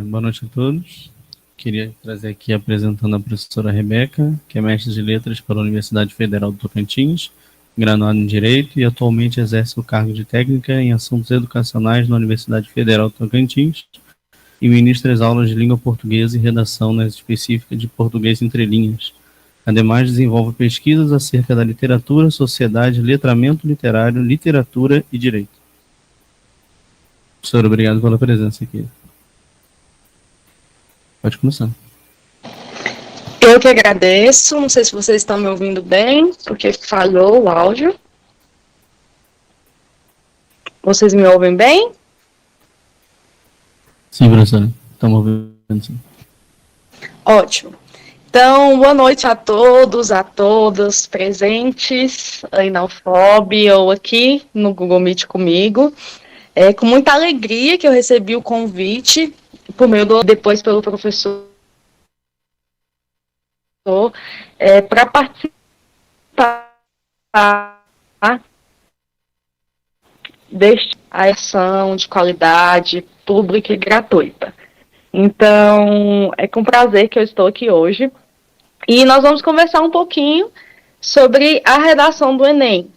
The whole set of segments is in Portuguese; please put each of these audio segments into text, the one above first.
Boa noite a todos. Queria trazer aqui apresentando a professora Rebeca, que é mestre de letras pela Universidade Federal do Tocantins, graduada em Direito e atualmente exerce o cargo de técnica em assuntos educacionais na Universidade Federal do Tocantins e ministra as aulas de língua portuguesa e redação nas específicas de português entre linhas. Ademais, desenvolve pesquisas acerca da literatura, sociedade, letramento literário, literatura e direito. Professor, obrigado pela presença aqui. Pode começar. Eu que agradeço. Não sei se vocês estão me ouvindo bem, porque falhou o áudio. Vocês me ouvem bem? Sim, professora. Estamos ouvindo, sim. Ótimo. Então, boa noite a todos, a todas presentes aí na UFOB ou aqui no Google Meet comigo. É com muita alegria que eu recebi o convite, por meio depois pelo professor, para participar desta ação de qualidade pública e gratuita. Então, é com prazer que eu estou aqui hoje. E nós vamos conversar um pouquinho sobre a redação do Enem.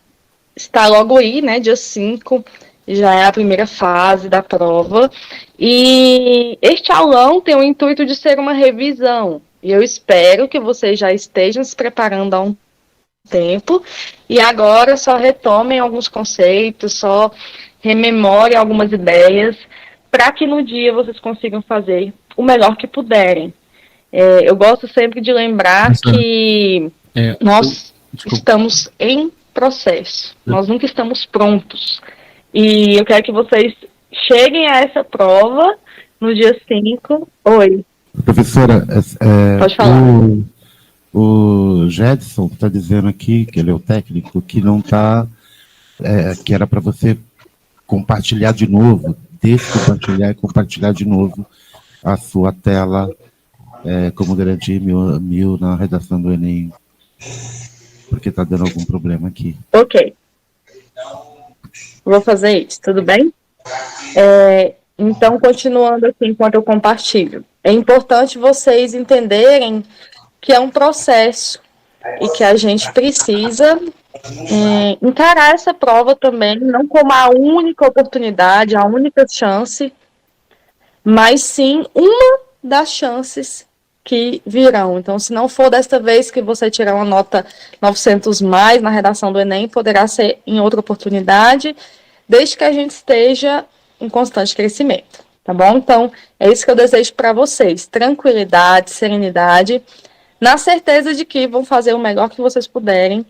Está logo aí, né, dia 5, já é a primeira fase da prova. E este aulão tem o intuito de ser uma revisão. E eu espero que vocês já estejam se preparando há um tempo. E agora só retomem alguns conceitos, só rememorem algumas ideias, para que no dia vocês consigam fazer o melhor que puderem. Eu gosto sempre de lembrar que nós estamos em processo, nós nunca estamos prontos. E eu quero que vocês cheguem a essa prova no dia 5. Oi. Professora, pode falar. O Jedson está dizendo aqui, que ele é o técnico, que não está, que era para você compartilhar de novo, descompartilhar e compartilhar de novo a sua tela, como garantir mil na redação do Enem, porque está dando algum problema aqui. Ok. Vou fazer isso, tudo bem? Então, continuando aqui enquanto eu compartilho. É importante vocês entenderem que é um processo e que a gente precisa encarar essa prova também, não como a única oportunidade, a única chance, mas sim uma das chances que virão. Então, se não for desta vez que você tirar uma nota 900 mais na redação do Enem, poderá ser em outra oportunidade, desde que a gente esteja em constante crescimento, tá bom? Então, é isso que eu desejo para vocês, tranquilidade, serenidade, na certeza de que vão fazer o melhor que vocês puderem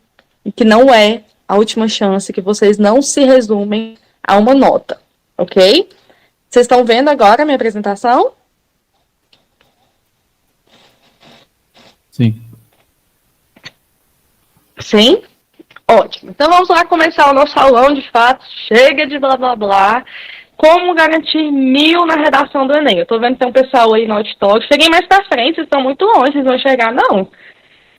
e que não é a última chance, que vocês não se resumem a uma nota, ok? Vocês estão vendo agora a minha apresentação? Sim. Sim? Ótimo. Então vamos lá começar o nosso aulão de fato. Chega de blá blá blá. Como garantir 1000 na redação do Enem? Eu tô vendo que tem um pessoal aí no auditório. Cheguem mais pra frente, vocês estão muito longe, vocês vão chegar, não.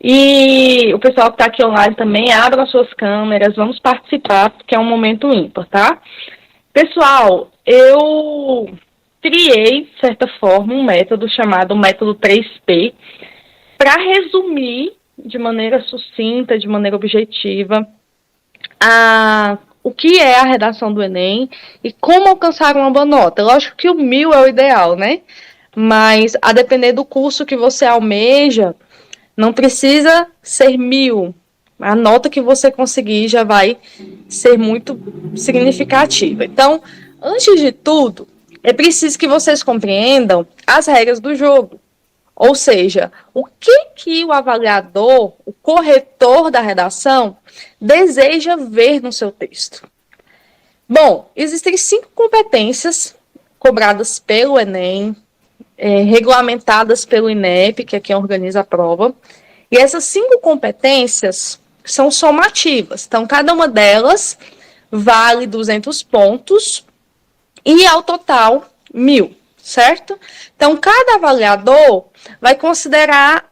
E o pessoal que tá aqui online também, abram as suas câmeras, vamos participar, porque é um momento ímpar, tá? Pessoal, eu criei, de certa forma, um método chamado método 3P, para resumir de maneira sucinta, de maneira objetiva, o que é a redação do Enem e como alcançar uma boa nota. Lógico que o 1000 é o ideal, né? Mas, a depender do curso que você almeja, não precisa ser 1000. A nota que você conseguir já vai ser muito significativa. Então, antes de tudo, é preciso que vocês compreendam as regras do jogo. Ou seja, o que o avaliador, o corretor da redação, deseja ver no seu texto. Bom, existem 5 competências cobradas pelo Enem, regulamentadas pelo INEP, que é quem organiza a prova, e essas 5 competências são somativas. Então, cada uma delas vale 200 pontos e, ao total, 1000. Certo? Então, cada avaliador vai considerar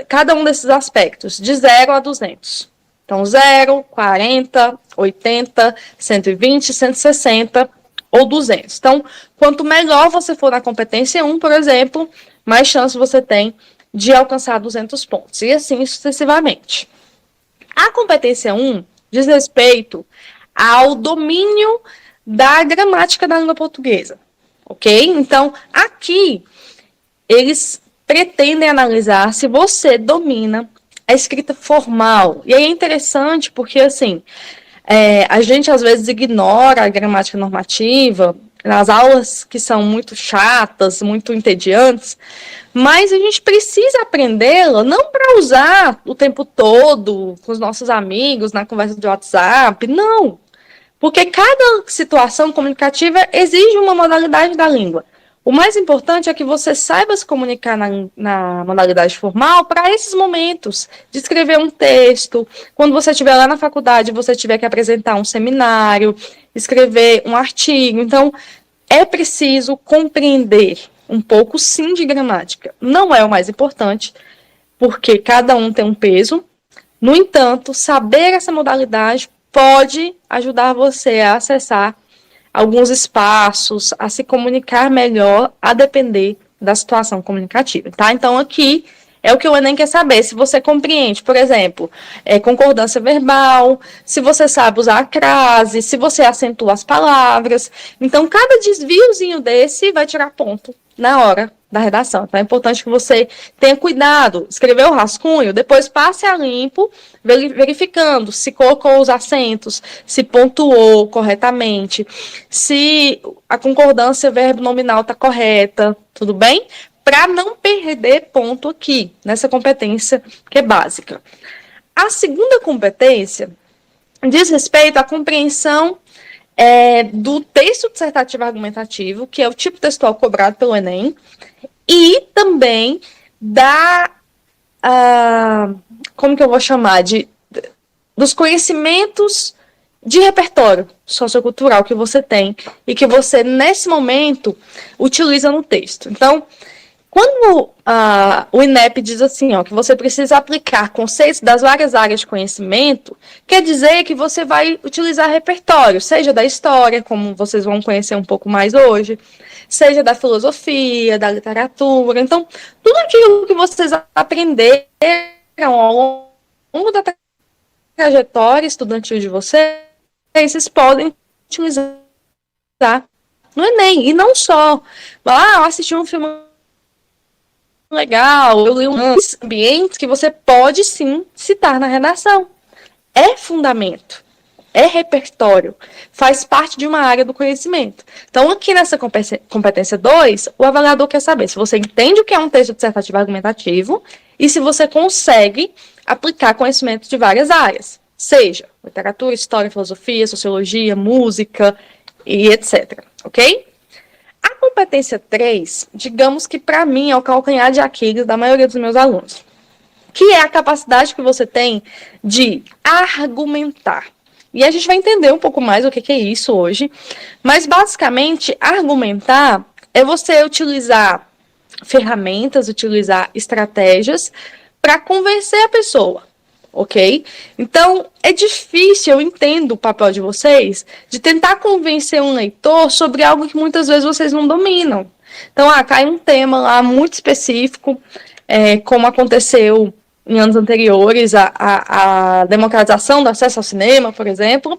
cada um desses aspectos, de 0 a 200. Então, 0, 40, 80, 120, 160 ou 200. Então, quanto melhor você for na competência 1, por exemplo, mais chance você tem de alcançar 200 pontos, e assim sucessivamente. A competência 1 diz respeito ao domínio da gramática da língua portuguesa, ok? Então, aqui, eles pretendem analisar se você domina a escrita formal. E aí é interessante porque, assim, a gente às vezes ignora a gramática normativa nas aulas que são muito chatas, muito entediantes, mas a gente precisa aprendê-la não para usar o tempo todo com os nossos amigos, na conversa de WhatsApp, não. Porque cada situação comunicativa exige uma modalidade da língua. O mais importante é que você saiba se comunicar na modalidade formal para esses momentos, de escrever um texto, quando você estiver lá na faculdade, você tiver que apresentar um seminário, escrever um artigo. Então, é preciso compreender um pouco, sim, de gramática. Não é o mais importante, porque cada um tem um peso. No entanto, saber essa modalidade pode ajudar você a acessar alguns espaços, a se comunicar melhor, a depender da situação comunicativa, tá? Então, aqui é o que o Enem quer saber, se você compreende, por exemplo, concordância verbal, se você sabe usar a crase, se você acentua as palavras. Então, cada desviozinho desse vai tirar ponto na hora da redação. Então, é importante que você tenha cuidado, escreveu o rascunho, depois passe a limpo, verificando se colocou os acentos, se pontuou corretamente, se a concordância verbo-nominal está correta, tudo bem? Para não perder ponto aqui, nessa competência que é básica. A segunda competência diz respeito à compreensão do texto dissertativo argumentativo, que é o tipo textual cobrado pelo Enem, e também como que eu vou chamar, dos conhecimentos de repertório sociocultural que você tem e que você, nesse momento, utiliza no texto. Então, quando o INEP diz assim, que você precisa aplicar conceitos das várias áreas de conhecimento, quer dizer que você vai utilizar repertório, seja da história, como vocês vão conhecer um pouco mais hoje, seja da filosofia, da literatura. Então, tudo aquilo que vocês aprenderam ao longo da trajetória estudantil de vocês podem utilizar no Enem. E não só, eu assisti um filme legal, eu li ambientes que você pode sim citar na redação. É fundamento, é repertório, faz parte de uma área do conhecimento. Então, aqui nessa competência 2, o avaliador quer saber se você entende o que é um texto dissertativo argumentativo e se você consegue aplicar conhecimentos de várias áreas, seja literatura, história, filosofia, sociologia, música e etc. Ok? A competência 3, digamos que para mim é o calcanhar de Aquiles da maioria dos meus alunos, que é a capacidade que você tem de argumentar. E a gente vai entender um pouco mais o que é isso hoje, mas basicamente argumentar é você utilizar ferramentas, utilizar estratégias para convencer a pessoa. Ok? Então, é difícil, eu entendo o papel de vocês, de tentar convencer um leitor sobre algo que muitas vezes vocês não dominam. Então, cai um tema lá muito específico, como aconteceu em anos anteriores, a democratização do acesso ao cinema, por exemplo,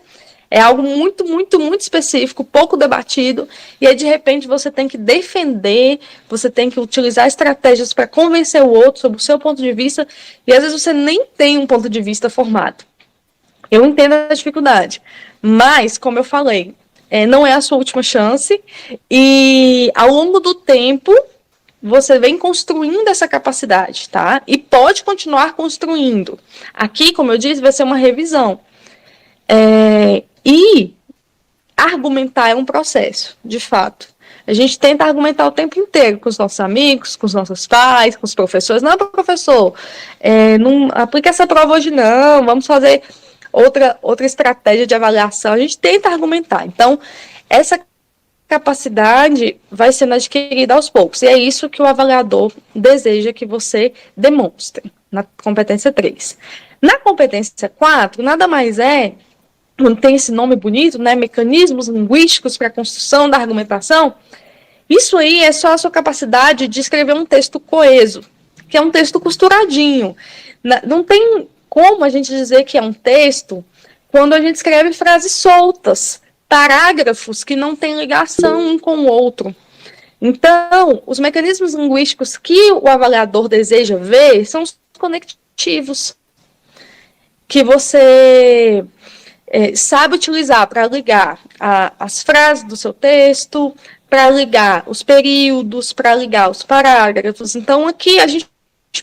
é algo muito, muito, muito específico, pouco debatido, e aí, de repente, você tem que defender, você tem que utilizar estratégias para convencer o outro sobre o seu ponto de vista, e às vezes você nem tem um ponto de vista formado. Eu entendo a dificuldade, mas, como eu falei, não é a sua última chance, e ao longo do tempo, você vem construindo essa capacidade, tá? E pode continuar construindo. Aqui, como eu disse, vai ser uma revisão. E argumentar é um processo, de fato. A gente tenta argumentar o tempo inteiro com os nossos amigos, com os nossos pais, com os professores. Não, professor, não aplica essa prova hoje não, vamos fazer outra estratégia de avaliação. A gente tenta argumentar. Então, essa capacidade vai sendo adquirida aos poucos. E é isso que o avaliador deseja que você demonstre na competência 3. Na competência 4, nada mais é não tem esse nome bonito, né? Mecanismos linguísticos para a construção da argumentação. Isso aí é só a sua capacidade de escrever um texto coeso, que é um texto costuradinho. Não tem como a gente dizer que é um texto quando a gente escreve frases soltas, parágrafos que não têm ligação um com o outro. Então, os mecanismos linguísticos que o avaliador deseja ver são os conectivos, que você sabe utilizar para ligar as frases do seu texto, para ligar os períodos, para ligar os parágrafos. Então, aqui a gente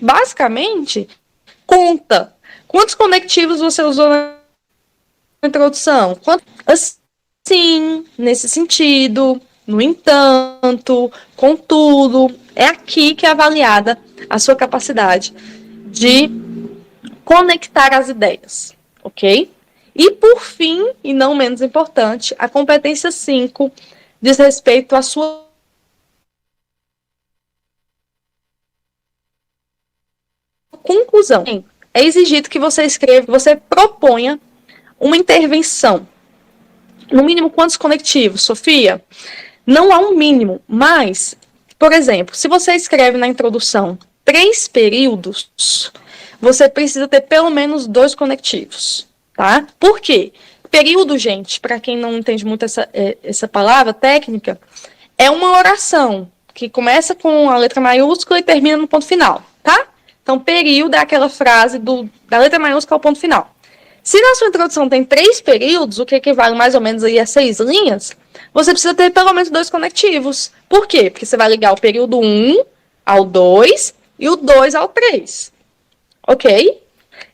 basicamente conta quantos conectivos você usou na introdução. Assim, nesse sentido, no entanto, contudo, é aqui que é avaliada a sua capacidade de conectar as ideias, ok? E, por fim, e não menos importante, a competência 5 diz respeito à sua conclusão. É exigido que você escreva, você proponha uma intervenção. No mínimo, quantos conectivos, Sofia? Não há um mínimo, mas, por exemplo, se você escreve na introdução 3 períodos, você precisa ter pelo menos 2 conectivos, tá? Por quê? Período, gente, para quem não entende muito essa palavra técnica, é uma oração que começa com a letra maiúscula e termina no ponto final, tá? Então, período é aquela frase da letra maiúscula ao ponto final. Se na sua introdução tem 3 períodos, o que equivale mais ou menos aí a 6 linhas, você precisa ter pelo menos 2 conectivos. Por quê? Porque você vai ligar o período 1 ao 2 e o 2 ao 3. Ok?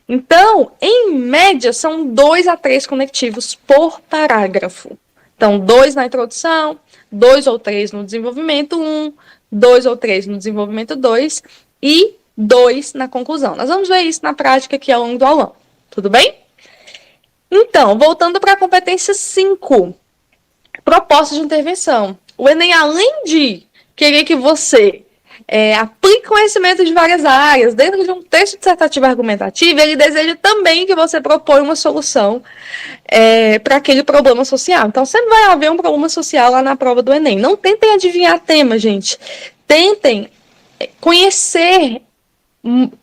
Então, em média, são 2 a 3 conectivos por parágrafo. Então, 2 na introdução, 2 ou 3 no desenvolvimento 1, 2 ou 3 no desenvolvimento 2 e 2 na conclusão. Nós vamos ver isso na prática aqui ao longo do aulão. Tudo bem? Então, voltando para a competência 5, proposta de intervenção. O Enem, além de querer que você aplique conhecimento de várias áreas dentro de um texto dissertativo argumentativo, ele deseja também que você proponha uma solução para aquele problema social. Então, sempre vai haver um problema social lá na prova do Enem. Não tentem adivinhar tema, gente. Tentem conhecer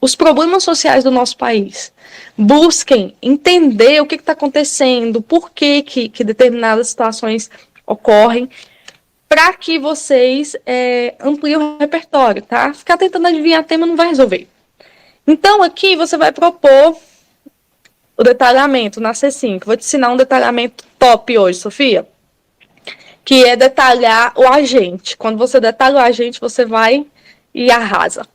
os problemas sociais do nosso país. Busquem entender o que está acontecendo, por que determinadas situações ocorrem, para que vocês ampliem o repertório, tá? Ficar tentando adivinhar tema não vai resolver. Então, aqui você vai propor o detalhamento na C5. Vou te ensinar um detalhamento top hoje, Sofia, que é detalhar o agente. Quando você detalha o agente, você vai e arrasa.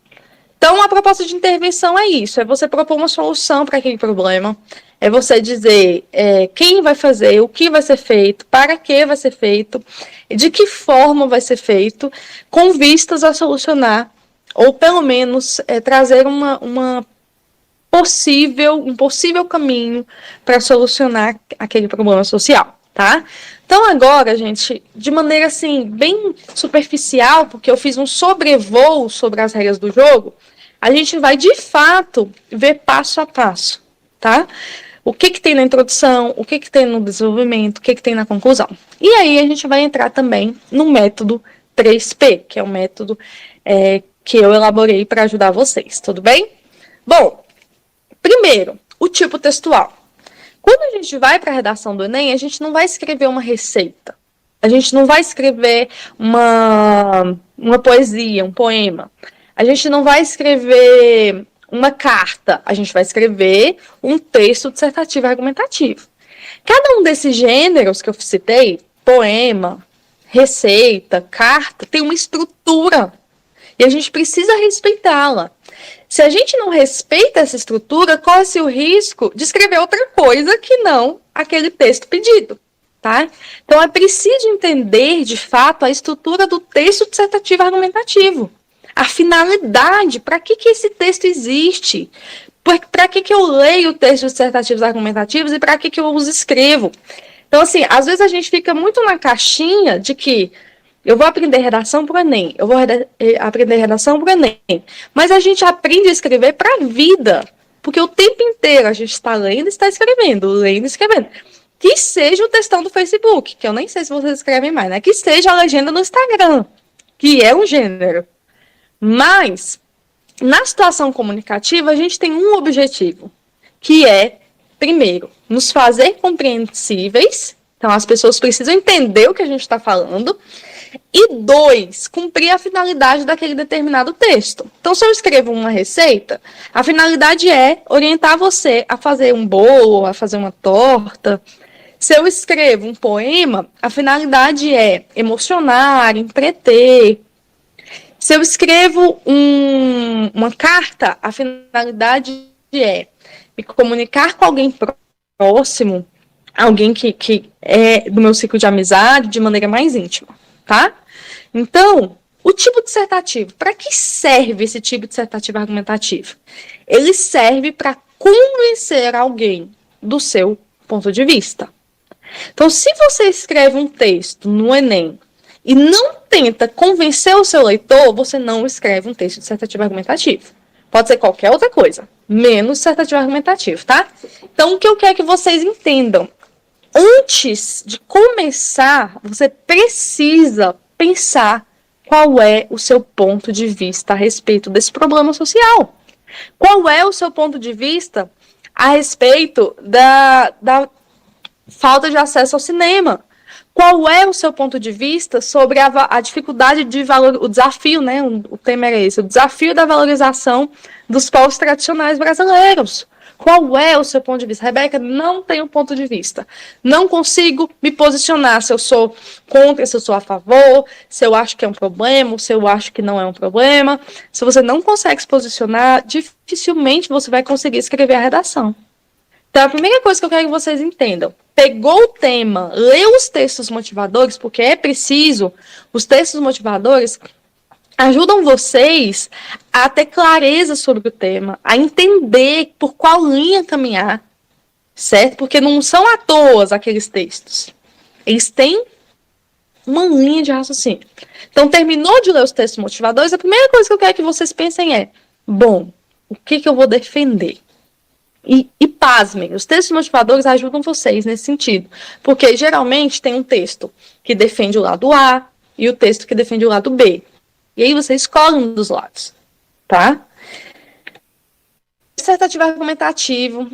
Então, a proposta de intervenção é isso, é você propor uma solução para aquele problema, é você dizer quem vai fazer, o que vai ser feito, para que vai ser feito, de que forma vai ser feito, com vistas a solucionar, ou pelo menos trazer um possível caminho para solucionar aquele problema social, tá? Então, agora, gente, de maneira assim, bem superficial, porque eu fiz um sobrevoo sobre as regras do jogo, a gente vai, de fato, ver passo a passo, tá? O que tem na introdução, o que tem no desenvolvimento, o que tem na conclusão. E aí, a gente vai entrar também no método 3P, que é o método que eu elaborei para ajudar vocês, tudo bem? Bom, primeiro, o tipo textual. Quando a gente vai para a redação do Enem, a gente não vai escrever uma receita. A gente não vai escrever uma poesia, um poema. A gente não vai escrever uma carta. A gente vai escrever um texto dissertativo argumentativo. Cada um desses gêneros que eu citei, poema, receita, carta, tem uma estrutura. E a gente precisa respeitá-la. Se a gente não respeita essa estrutura, corre-se o risco de escrever outra coisa que não aquele texto pedido, tá? Então, é preciso entender, de fato, a estrutura do texto dissertativo argumentativo. A finalidade, para que esse texto existe? Para que eu leio textos dissertativos argumentativos e para que eu os escrevo? Então, assim, às vezes a gente fica muito na caixinha de que eu vou aprender redação para o Enem, eu vou aprender redação para o Enem, mas a gente aprende a escrever para a vida, porque o tempo inteiro a gente está lendo e está escrevendo, lendo e escrevendo. que seja o textão do Facebook, que eu nem sei se vocês escrevem mais, né? Que seja a legenda no Instagram, que é um gênero. Mas, na situação comunicativa, a gente tem um objetivo, que é, primeiro, nos fazer compreensíveis. Então, as pessoas precisam entender o que a gente está falando. E 2, cumprir a finalidade daquele determinado texto. Então, se eu escrevo uma receita, a finalidade é orientar você a fazer um bolo, a fazer uma torta. Se eu escrevo um poema, a finalidade é emocionar, entreter. Se eu escrevo uma carta, a finalidade é me comunicar com alguém próximo, alguém que é do meu ciclo de amizade, de maneira mais íntima, tá? Então, o tipo dissertativo, para que serve esse tipo dissertativo argumentativo? Ele serve para convencer alguém do seu ponto de vista. Então, se você escreve um texto no Enem e não tenta convencer o seu leitor, você não escreve um texto dissertativo argumentativo. Pode ser qualquer outra coisa, menos dissertativo argumentativo, tá? Então, o que eu quero que vocês entendam? Antes de começar, você precisa pensar qual é o seu ponto de vista a respeito desse problema social. Qual é o seu ponto de vista a respeito da falta de acesso ao cinema? Qual é o seu ponto de vista sobre a dificuldade de o desafio, né? O tema era esse, o desafio da valorização dos povos tradicionais brasileiros. Qual é o seu ponto de vista? Rebeca, não tenho ponto de vista. Não consigo me posicionar se eu sou contra, se eu sou a favor, se eu acho que é um problema, se eu acho que não é um problema. Se você não consegue se posicionar, dificilmente você vai conseguir escrever a redação. Então, a primeira coisa que eu quero que vocês entendam, pegou o tema, leu os textos motivadores, porque é preciso, os textos motivadores ajudam vocês a ter clareza sobre o tema, a entender por qual linha caminhar, certo? Porque não são à toa aqueles textos. Eles têm uma linha de raciocínio. Então, terminou de ler os textos motivadores, a primeira coisa que eu quero que vocês pensem é, bom, o que eu vou defender? E pasmem, os textos motivadores ajudam vocês nesse sentido, porque geralmente tem um texto que defende o lado A e o texto que defende o lado B. E aí você escolhe um dos lados, tá? Dissertativo argumentativo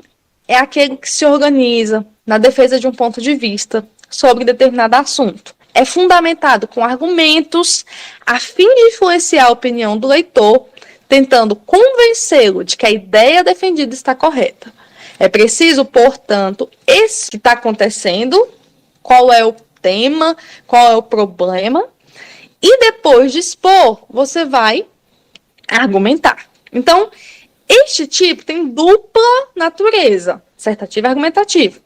é aquele que se organiza na defesa de um ponto de vista sobre determinado assunto. É fundamentado com argumentos a fim de influenciar a opinião do leitor, tentando convencê-lo de que a ideia defendida está correta. É preciso, portanto, esse que está acontecendo, qual é o tema, qual é o problema, e depois de expor, você vai argumentar. Então, este tipo tem dupla natureza, dissertativo e argumentativo.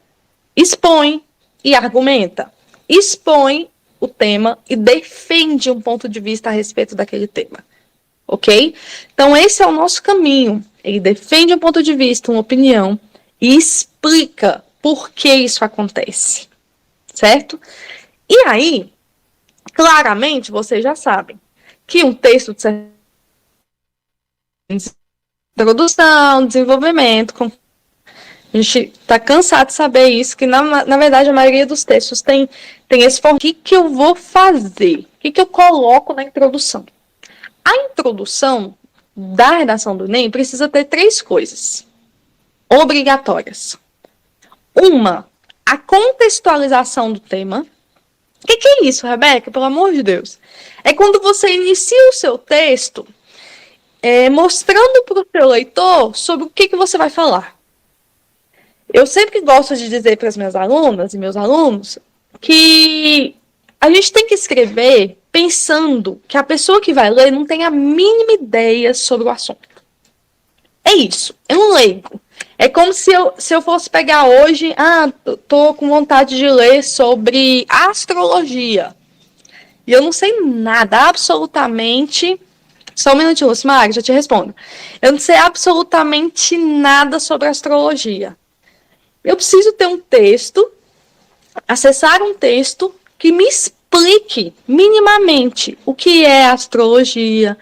Expõe e argumenta. Expõe o tema e defende um ponto de vista a respeito daquele tema. Ok? Então, esse é o nosso caminho. Ele defende um ponto de vista, uma opinião, e explica por que isso acontece. Certo? E aí, claramente, vocês já sabem que um texto de introdução, desenvolvimento, a gente está cansado de saber isso, que na verdade a maioria dos textos tem esse formato. O que eu vou fazer? O que eu coloco na introdução? A introdução da redação do Enem precisa ter 3 coisas obrigatórias. Uma, a contextualização do tema. O que é isso, Rebeca? Pelo amor de Deus. É quando você inicia o seu texto mostrando para o seu leitor sobre o que você vai falar. Eu sempre gosto de dizer para as minhas alunas e meus alunos que a gente tem que escrever pensando que a pessoa que vai ler não tem a mínima ideia sobre o assunto. É isso, é um leigo. É como se eu fosse pegar hoje, tô com vontade de ler sobre astrologia. E eu não sei nada, absolutamente. Só um minutinho, Lucimar, já te respondo. Eu não sei absolutamente nada sobre astrologia. Eu preciso ter um texto, acessar um texto que me explique minimamente o que é astrologia,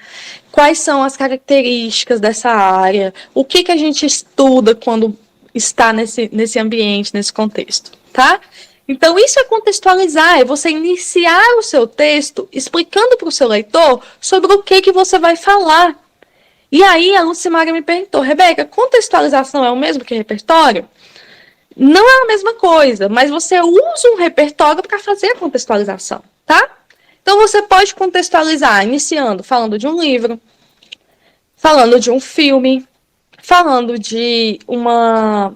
quais são as características dessa área, o que a gente estuda quando está nesse ambiente, nesse contexto, tá? Então, isso é contextualizar, é você iniciar o seu texto explicando para o seu leitor sobre o que você vai falar. E aí, a Lucimária me perguntou, Rebeca, contextualização é o mesmo que repertório? Não é a mesma coisa, mas você usa um repertório para fazer a contextualização, tá? Então, você pode contextualizar iniciando, falando de um livro, falando de um filme, falando de uma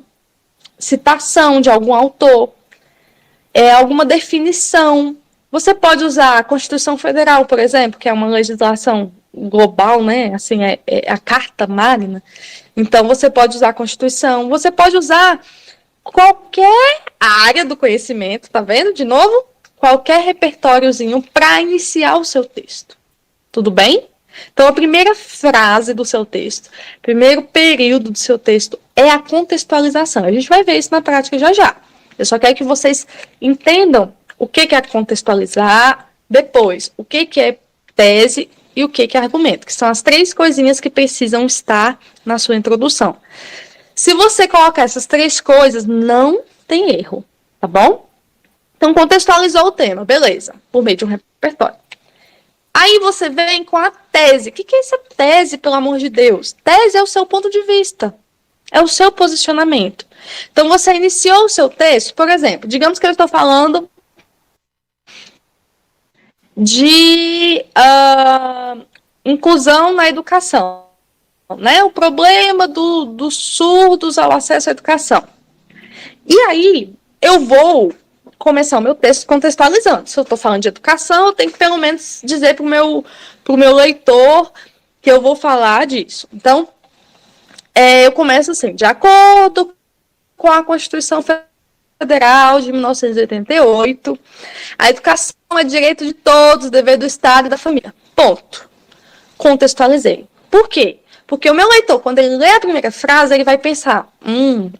citação de algum autor, alguma definição. Você pode usar a Constituição Federal, por exemplo, que é uma legislação global, né? Assim, é a Carta Magna. Então, você pode usar a Constituição. Você pode usar qualquer área do conhecimento, tá vendo? De novo, qualquer repertóriozinho para iniciar o seu texto. Tudo bem? Então, a primeira frase do seu texto, primeiro período do seu texto é a contextualização. A gente vai ver isso na prática já já. Eu só quero que vocês entendam o que é contextualizar, depois o que é tese e o que é argumento, que são as 3 coisinhas que precisam estar na sua introdução. Se você colocar essas 3 coisas, não tem erro, tá bom? Então, contextualizou o tema, beleza, por meio de um repertório. Aí você vem com a tese. O que é essa tese, pelo amor de Deus? Tese é o seu ponto de vista. É o seu posicionamento. Então, você iniciou o seu texto, por exemplo, digamos que eu estou falando de inclusão na educação, né? O problema dos surdos ao acesso à educação. E aí, eu vou começar o meu texto contextualizando. Se eu estou falando de educação, eu tenho que pelo menos dizer para o meu leitor que eu vou falar disso. Então, eu começo assim, de acordo com a Constituição Federal de 1988, a educação é direito de todos, dever do Estado e da família. Ponto. Contextualizei. Por quê? Porque o meu leitor, quando ele lê a primeira frase, ele vai pensar,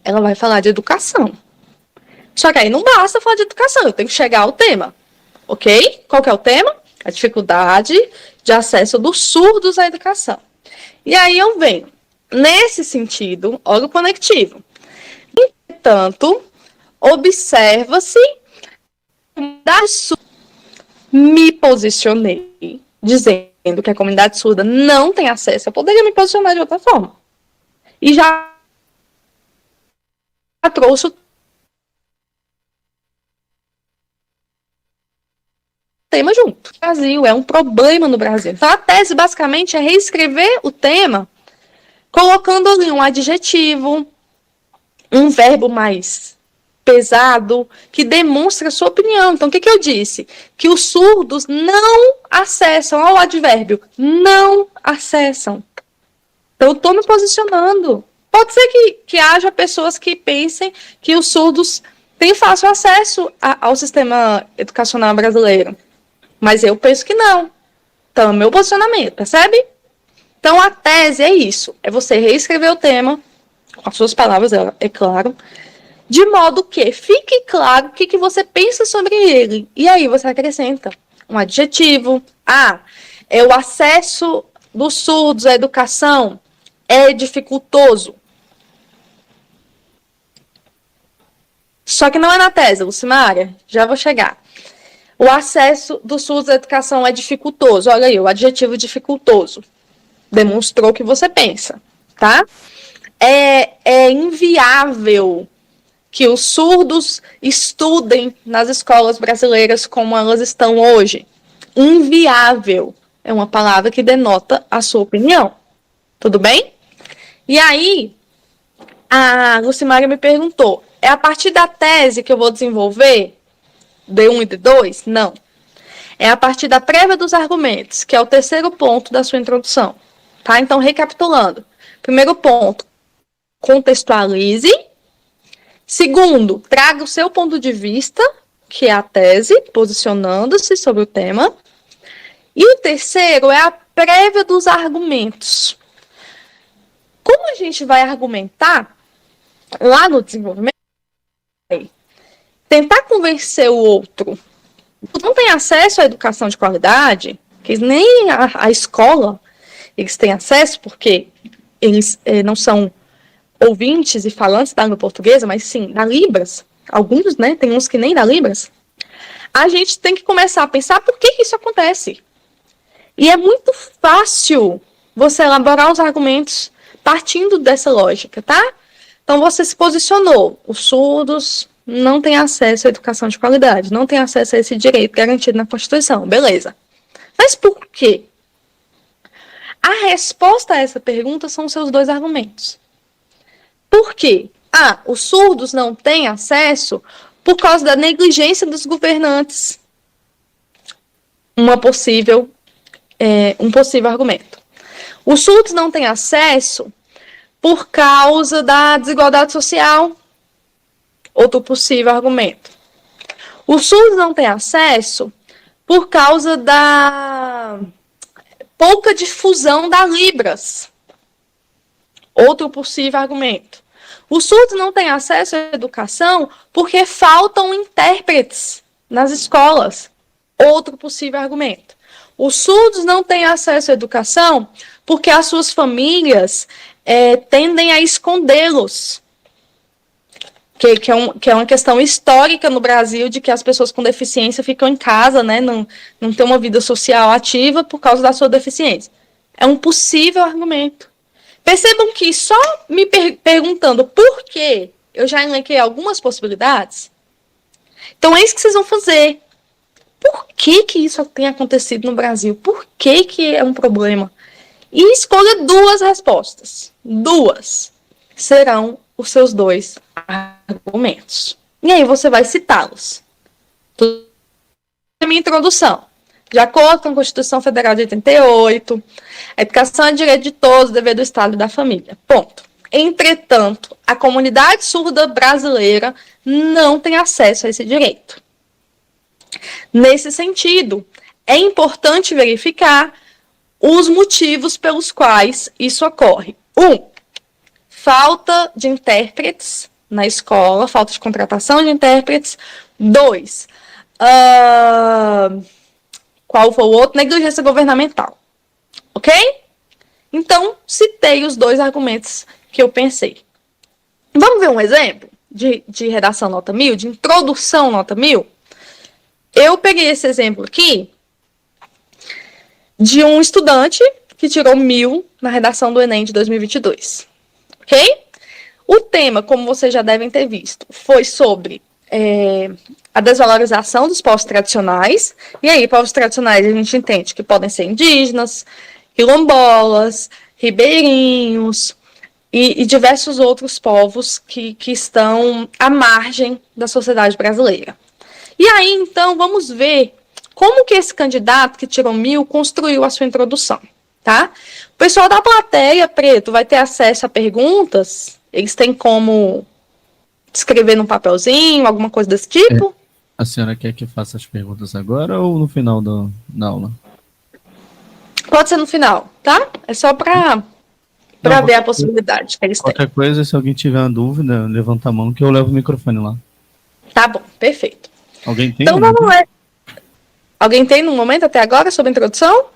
ela vai falar de educação. Só que aí não basta falar de educação, eu tenho que chegar ao tema. Ok? Qual que é o tema? A dificuldade de acesso dos surdos à educação. E aí eu venho. Nesse sentido, olha o conectivo. Entretanto, observa-se me posicionei dizendo que a comunidade surda não tem acesso. Eu poderia me posicionar de outra forma. E já trouxe o tema junto. O Brasil é um problema no Brasil. Então, a tese, basicamente, é reescrever o tema colocando ali um adjetivo, um verbo mais pesado, que demonstra a sua opinião. Então, o que eu disse? Que os surdos não acessam, olha o advérbio, não acessam. Então, eu estou me posicionando. Pode ser que haja pessoas que pensem que os surdos têm fácil acesso ao sistema educacional brasileiro. Mas eu penso que não. Então, meu posicionamento, percebe? Então, a tese é isso. É você reescrever o tema, com as suas palavras, é claro, de modo que fique claro o que você pensa sobre ele. E aí você acrescenta um adjetivo. O acesso dos surdos à educação é dificultoso. Só que não é na tese, Lucimária. Já vou chegar. O acesso dos surdos à educação é dificultoso. Olha aí, o adjetivo dificultoso. Demonstrou o que você pensa, tá? É inviável que os surdos estudem nas escolas brasileiras como elas estão hoje. Inviável é uma palavra que denota a sua opinião. Tudo bem? E aí, a Lucimária me perguntou, é a partir da tese que eu vou desenvolver D1 e D2? Não. É a partir da prévia dos argumentos, que é o 3º ponto da sua introdução. Tá? Então, recapitulando. Primeiro ponto, contextualize. Segundo, traga o seu ponto de vista, que é a tese, posicionando-se sobre o tema. E o 3º é a prévia dos argumentos. Como a gente vai argumentar lá no desenvolvimento, tentar convencer o outro. Não tem acesso à educação de qualidade, que nem a escola eles têm acesso, porque eles não são ouvintes e falantes da língua portuguesa, mas sim, da Libras, alguns, né, tem uns que nem da Libras, a gente tem que começar a pensar por que isso acontece. E é muito fácil você elaborar os argumentos partindo dessa lógica, tá? Então você se posicionou, os surdos não têm acesso à educação de qualidade, não têm acesso a esse direito garantido na Constituição, beleza. Mas por quê? A resposta a essa pergunta são os seus dois argumentos. Por quê? Os surdos não têm acesso por causa da negligência dos governantes. Um possível argumento. Os surdos não têm acesso por causa da desigualdade social. Outro possível argumento. Os surdos não têm acesso por causa da pouca difusão da Libras. Outro possível argumento. Os surdos não têm acesso à educação porque faltam intérpretes nas escolas. Outro possível argumento. Os surdos não têm acesso à educação porque as suas famílias tendem a escondê-los. Que é uma questão histórica no Brasil de que as pessoas com deficiência ficam em casa, né, não têm uma vida social ativa por causa da sua deficiência. É um possível argumento. Percebam que só me perguntando por quê, eu já elenquei algumas possibilidades. Então é isso que vocês vão fazer. Por que isso tem acontecido no Brasil? Por que é um problema? E escolha duas respostas. Duas serão os seus dois argumentos. E aí você vai citá-los. Minha introdução. De acordo com a Constituição Federal de 88, a educação é direito de todos, dever do Estado e da família. Ponto. Entretanto, a comunidade surda brasileira não tem acesso a esse direito. Nesse sentido, é importante verificar os motivos pelos quais isso ocorre. Falta de intérpretes na escola, falta de contratação de intérpretes. 2, qual foi o outro? Negligência governamental. Ok? Então, citei os dois argumentos que eu pensei. Vamos ver um exemplo de redação nota 1000, de introdução nota 1000? Eu peguei esse exemplo aqui de um estudante que tirou 1000 na redação do Enem de 2022. Ok? O tema, como vocês já devem ter visto, foi sobre a desvalorização dos povos tradicionais. E aí, povos tradicionais, a gente entende que podem ser indígenas, quilombolas, ribeirinhos e diversos outros povos que estão à margem da sociedade brasileira. E aí, então, vamos ver como que esse candidato que tirou 1000 construiu a sua introdução, tá? O pessoal da plateia, Preto, vai ter acesso a perguntas? Eles têm como escrever num papelzinho, alguma coisa desse tipo? A senhora quer que eu faça as perguntas agora ou no final da aula? Pode ser no final, tá? É só para ver a possibilidade que eles têm. Qualquer coisa, se alguém tiver uma dúvida, levanta a mão que eu levo o microfone lá. Tá bom, perfeito. Alguém tem? Então vamos lá. Alguém tem no momento até agora sobre a introdução?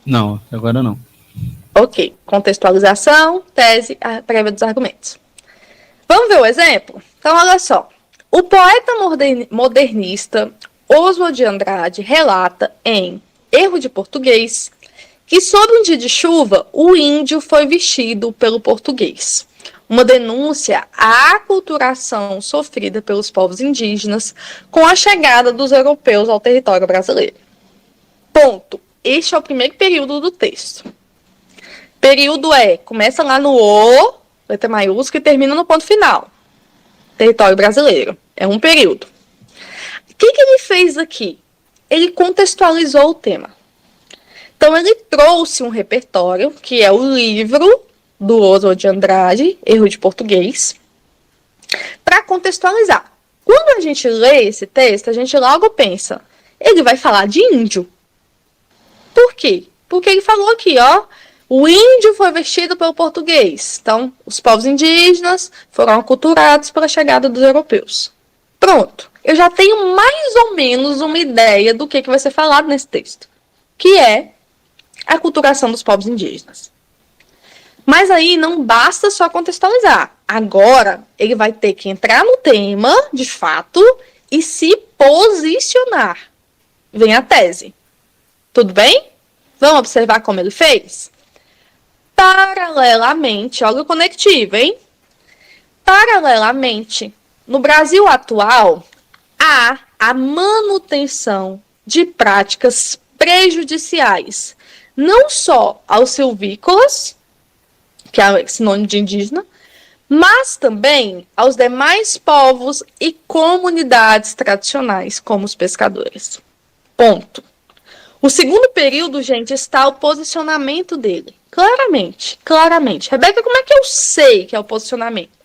Não, agora não. Ok. Contextualização, tese, a prévia dos argumentos. Vamos ver o exemplo? Então, olha só. O poeta modernista Oswald de Andrade relata em Erro de Português que, sob um dia de chuva, o índio foi vestido pelo português. Uma denúncia à aculturação sofrida pelos povos indígenas com a chegada dos europeus ao território brasileiro. Ponto. Este é o primeiro período do texto. Período começa lá no O, letra maiúscula, e termina no ponto final. Território brasileiro. É um período. O que ele fez aqui? Ele contextualizou o tema. Então, ele trouxe um repertório, que é o livro do Oswald de Andrade, Erro de Português, para contextualizar. Quando a gente lê esse texto, a gente logo pensa, ele vai falar de índio. Por quê? Porque ele falou aqui, ó, o índio foi vestido pelo português. Então, os povos indígenas foram aculturados pela chegada dos europeus. Pronto. Eu já tenho mais ou menos uma ideia do que vai ser falado nesse texto, que é a aculturação dos povos indígenas. Mas aí não basta só contextualizar. Agora, ele vai ter que entrar no tema, de fato, e se posicionar. Vem a tese. Tudo bem? Vamos observar como ele fez? Paralelamente, olha o conectivo, hein? Paralelamente, no Brasil atual, há a manutenção de práticas prejudiciais, não só aos silvícolas, que é sinônimo de indígena, mas também aos demais povos e comunidades tradicionais, como os pescadores. Ponto. O segundo período, gente, está o posicionamento dele. Claramente, claramente. Rebeca, como é que eu sei que é o posicionamento?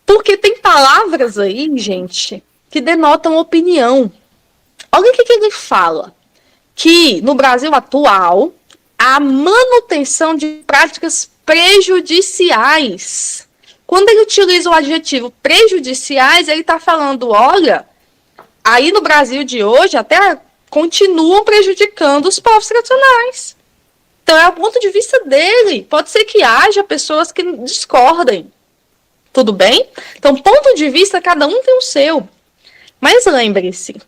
Porque tem palavras aí, gente, que denotam opinião. Olha o que ele fala. Que no Brasil atual, a manutenção de práticas prejudiciais. Quando ele utiliza o adjetivo prejudiciais, ele está falando, olha, aí no Brasil de hoje até continuam prejudicando os povos tradicionais. Então é o ponto de vista dele. Pode ser que haja pessoas que discordem. Tudo bem? Então, ponto de vista, cada um tem o seu. Mas lembre-se,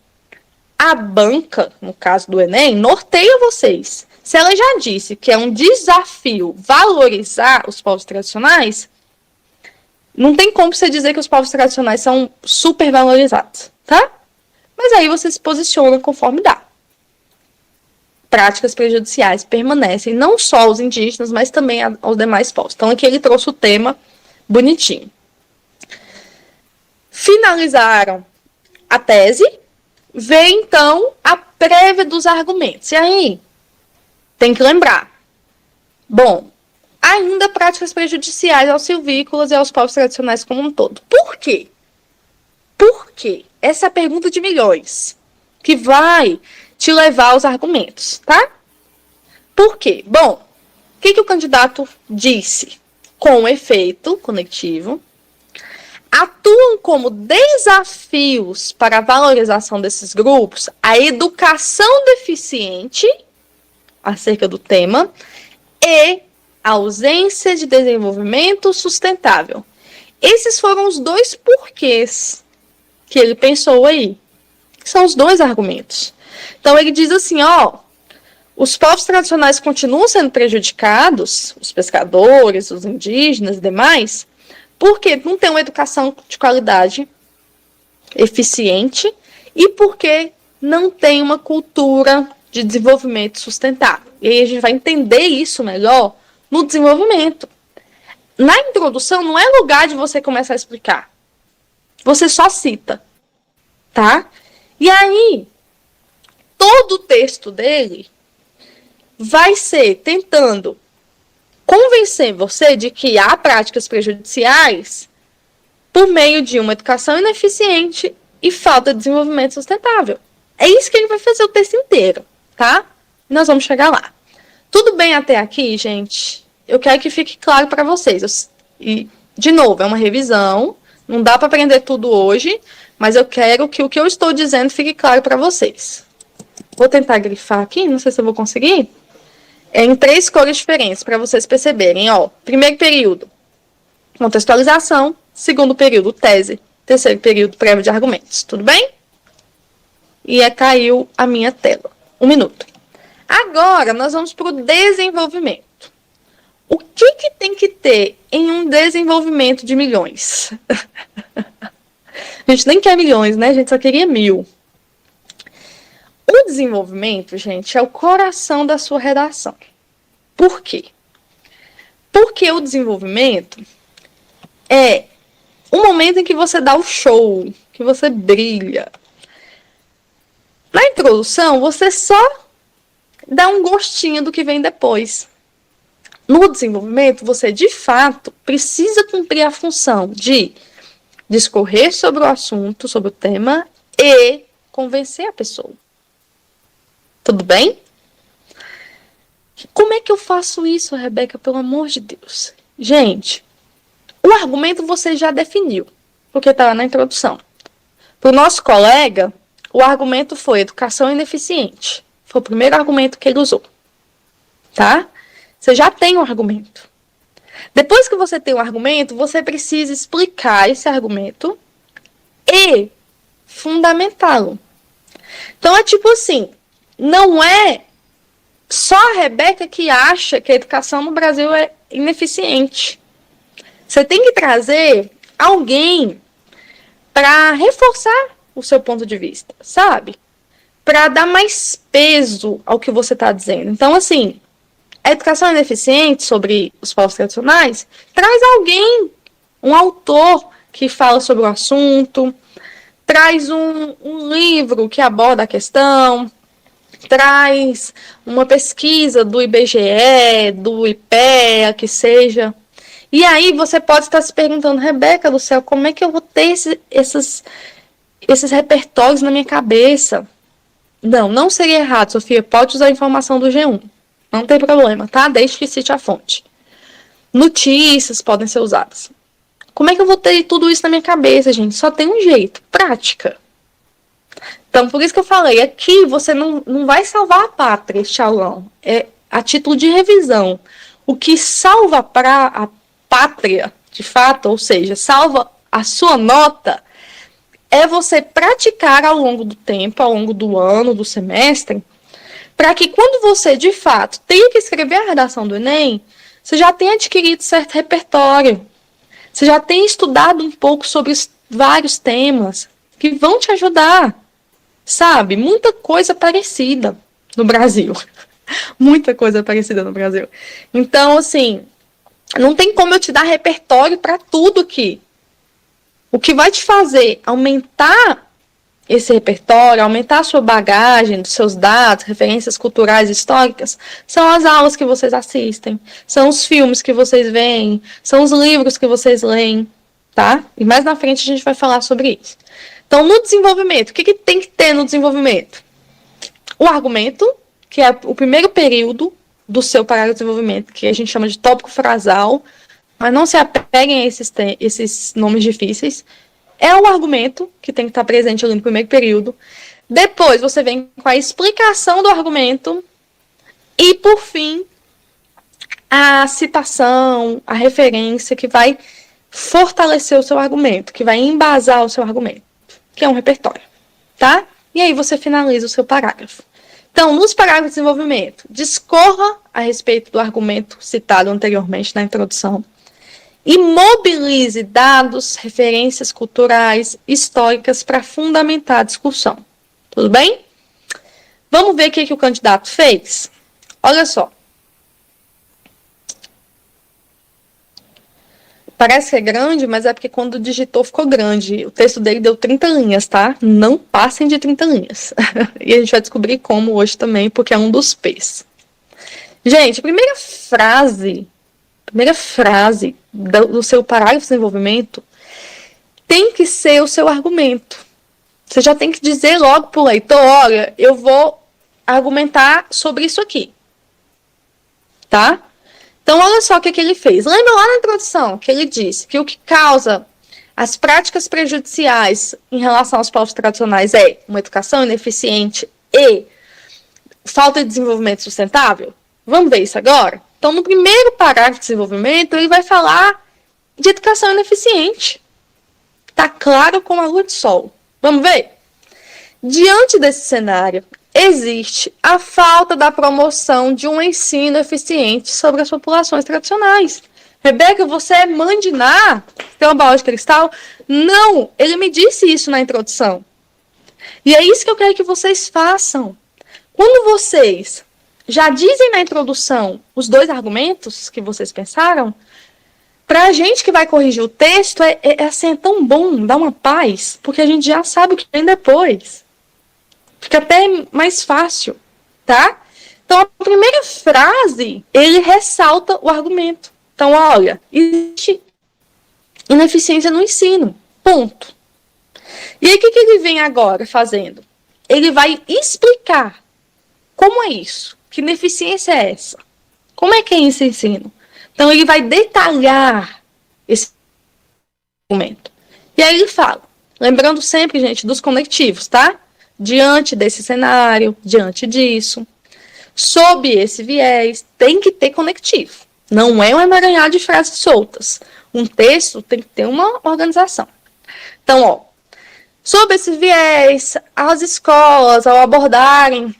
a banca, no caso do Enem, norteia vocês. Se ela já disse que é um desafio valorizar os povos tradicionais, não tem como você dizer que os povos tradicionais são super valorizados, tá? Mas aí você se posiciona conforme dá. Práticas prejudiciais permanecem não só aos indígenas, mas também aos demais povos. Então aqui ele trouxe o tema bonitinho. Finalizaram a tese, vem então a prévia dos argumentos. E aí, tem que lembrar. Bom, ainda práticas prejudiciais aos silvícolas e aos povos tradicionais como um todo. Por quê? Por quê? Essa é a pergunta de milhões, que vai te levar aos argumentos, tá? Por quê? Bom, o que o candidato disse? Com efeito conectivo, atuam como desafios para a valorização desses grupos a educação deficiente acerca do tema e a ausência de desenvolvimento sustentável. Esses foram os dois porquês que ele pensou aí. São os dois argumentos. Então ele diz assim, ó, os povos tradicionais continuam sendo prejudicados, os pescadores, os indígenas e demais, porque não tem uma educação de qualidade eficiente e porque não tem uma cultura de desenvolvimento sustentável. E aí a gente vai entender isso melhor no desenvolvimento. Na introdução não é lugar de você começar a explicar. Você só cita, tá? E aí, todo o texto dele vai ser tentando convencer você de que há práticas prejudiciais por meio de uma educação ineficiente e falta de desenvolvimento sustentável. É isso que ele vai fazer o texto inteiro, tá? Nós vamos chegar lá. Tudo bem até aqui, gente? Eu quero que fique claro para vocês. E, de novo, é uma revisão, não dá para aprender tudo hoje, mas eu quero que o que eu estou dizendo fique claro para vocês. Vou tentar grifar aqui, não sei se eu vou conseguir. É em 3 cores diferentes, para vocês perceberem. Ó, primeiro período, contextualização. Segundo período, tese. Terceiro período, prévia de argumentos. Tudo bem? E caiu a minha tela. 1 minuto. Agora, nós vamos para o desenvolvimento. O que tem que ter em um desenvolvimento de milhões? A gente nem quer milhões, né? A gente só queria 1000. O desenvolvimento, gente, é o coração da sua redação. Por quê? Porque o desenvolvimento é o momento em que você dá o show, que você brilha. Na introdução, você só dá um gostinho do que vem depois. No desenvolvimento, você, de fato, precisa cumprir a função de discorrer sobre o assunto, sobre o tema e convencer a pessoa. Tudo bem? Como é que eu faço isso, Rebeca? Pelo amor de Deus. Gente, o argumento você já definiu, porque está lá na introdução. Para o nosso colega, o argumento foi educação ineficiente. Foi o primeiro argumento que ele usou. Tá? Você já tem um argumento. Depois que você tem um argumento, você precisa explicar esse argumento e fundamentá-lo. Então é tipo assim, não é só a Rebeca que acha que a educação no Brasil é ineficiente. Você tem que trazer alguém para reforçar o seu ponto de vista, sabe? Para dar mais peso ao que você está dizendo. Então, assim, a educação é ineficiente sobre os povos tradicionais, traz alguém, um autor que fala sobre o assunto, traz um livro que aborda a questão, traz uma pesquisa do IBGE, do IPEA, que seja. E aí você pode estar se perguntando, Rebeca do céu, como é que eu vou ter esses repertórios na minha cabeça? Não seria errado, Sofia. Pode usar a informação do G1. Não tem problema, tá? Desde que cite a fonte. Notícias podem ser usadas. Como é que eu vou ter tudo isso na minha cabeça, gente? Só tem um jeito, prática. Então, por isso que eu falei, aqui você não vai salvar a pátria, este aulão. É a título de revisão. O que salva para a pátria, de fato, ou seja, salva a sua nota, é você praticar ao longo do tempo, ao longo do ano, do semestre, para que quando você, de fato, tenha que escrever a redação do Enem, você já tenha adquirido certo repertório, você já tenha estudado um pouco sobre os vários temas que vão te ajudar, sabe? Muita coisa parecida no Brasil. Muita coisa parecida no Brasil. Então, assim, não tem como eu te dar repertório para tudo aqui. O que vai te fazer aumentar esse repertório, aumentar a sua bagagem, dos seus dados, referências culturais e históricas, são as aulas que vocês assistem, são os filmes que vocês veem, são os livros que vocês leem, tá? E mais na frente a gente vai falar sobre isso. Então, no desenvolvimento, o que tem que ter no desenvolvimento? O argumento, que é o primeiro período do seu parágrafo de desenvolvimento, que a gente chama de tópico frasal, mas não se apeguem a esses nomes difíceis. É o argumento que tem que estar presente ali no primeiro período. Depois você vem com a explicação do argumento. E, por fim, a citação, a referência que vai fortalecer o seu argumento, que vai embasar o seu argumento, que é um repertório, tá? E aí você finaliza o seu parágrafo. Então, nos parágrafos de desenvolvimento, discorra a respeito do argumento citado anteriormente na introdução e mobilize dados, referências culturais, históricas para fundamentar a discussão. Tudo bem? Vamos ver o que o candidato fez? Olha só. Parece que é grande, mas é porque quando digitou ficou grande. O texto dele deu 30 linhas, tá? Não passem de 30 linhas. E a gente vai descobrir como hoje também, porque é um dos P's. Gente, a primeira frase do seu parágrafo de desenvolvimento tem que ser o seu argumento. Você já tem que dizer logo para o leitor, olha, eu vou argumentar sobre isso aqui. Tá? Então, olha só o que ele fez. Lembra lá na introdução que ele disse que o que causa as práticas prejudiciais em relação aos povos tradicionais é uma educação ineficiente e falta de desenvolvimento sustentável? Vamos ver isso agora? Então, no primeiro parágrafo de desenvolvimento, ele vai falar de educação ineficiente. Tá claro como a lua de sol. Vamos ver? Diante desse cenário, existe a falta da promoção de um ensino eficiente sobre as populações tradicionais. Rebeca, você é mãe de Ná? Tem uma bola de cristal? Não, ele me disse isso na introdução. E é isso que eu quero que vocês façam. Quando vocês já dizem na introdução os dois argumentos que vocês pensaram, para a gente que vai corrigir o texto, assim, é tão bom, dá uma paz, porque a gente já sabe o que vem depois. Fica até mais fácil, tá? Então, a primeira frase, ele ressalta o argumento. Então, olha, existe ineficiência no ensino, ponto. E aí, o que ele vem agora fazendo? Ele vai explicar como é isso. Que ineficiência é essa? Como é que é esse ensino? Então, ele vai detalhar esse argumento. E aí ele fala, lembrando sempre, gente, dos conectivos, tá? Diante desse cenário, diante disso. Sob esse viés, tem que ter conectivo. Não é um emaranhado de frases soltas. Um texto tem que ter uma organização. Então, ó, sob esse viés, as escolas, ao abordarem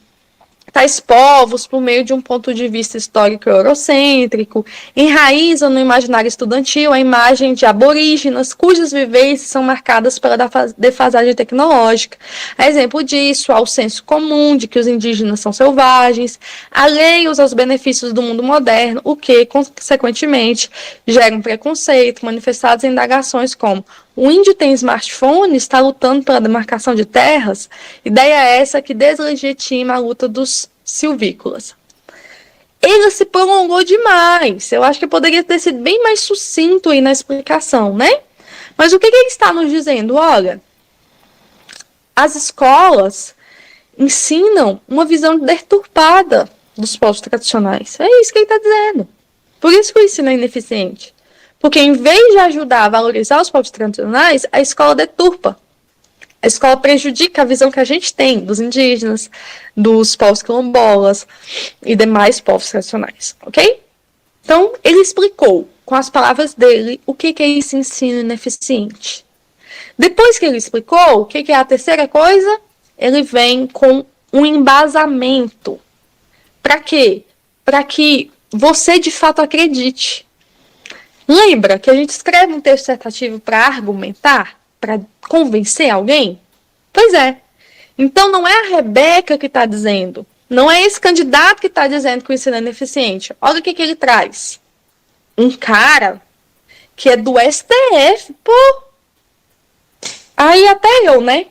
tais povos por meio de um ponto de vista histórico eurocêntrico, enraizam no imaginário estudantil a imagem de aborígenas cujas vivências são marcadas pela defasagem tecnológica. A exemplo disso, há o senso comum de que os indígenas são selvagens, alheios aos benefícios do mundo moderno, o que, consequentemente, gera um preconceito, manifestados em indagações como: o índio tem smartphone, está lutando pela demarcação de terras? Ideia essa que deslegitima a luta dos silvícolas. Ele se prolongou demais. Eu acho que poderia ter sido bem mais sucinto aí na explicação, né? Mas o que ele está nos dizendo? Olha, as escolas ensinam uma visão deturpada dos povos tradicionais. É isso que ele está dizendo. Por isso que o ensino é ineficiente. Porque em vez de ajudar a valorizar os povos tradicionais, a escola deturpa. A escola prejudica a visão que a gente tem dos indígenas, dos povos quilombolas e demais povos tradicionais, ok? Então, ele explicou, com as palavras dele, o que é esse ensino ineficiente. Depois que ele explicou, o que é a terceira coisa? Ele vem com um embasamento. Para quê? Para que você, de fato, acredite. Lembra que a gente escreve um texto dissertativo para argumentar? Para convencer alguém? Pois é. Então não é a Rebeca que está dizendo. Não é esse candidato que está dizendo que o ensino é ineficiente. Olha o que ele traz. Um cara que é do STF, pô. Aí até eu, né?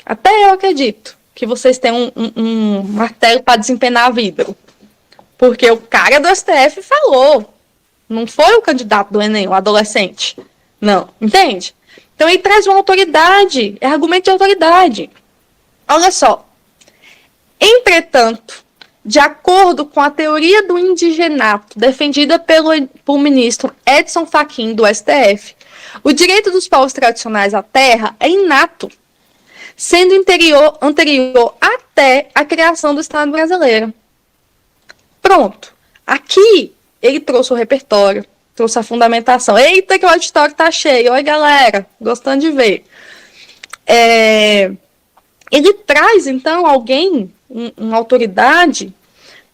Até eu acredito que vocês têm um martelo para desempenar vidro. Porque o cara do STF falou. Não foi o candidato do Enem, o adolescente. Não, entende? Então ele traz uma autoridade, é argumento de autoridade. Olha só. Entretanto, de acordo com a teoria do indigenato defendida pelo ministro Edson Fachin, do STF, o direito dos povos tradicionais à terra é inato, sendo anterior até a criação do Estado brasileiro. Pronto. Aqui ele trouxe o repertório, trouxe a fundamentação. Eita, que o auditório tá cheio. Oi, galera. Gostando de ver. Ele traz, então, alguém, uma autoridade,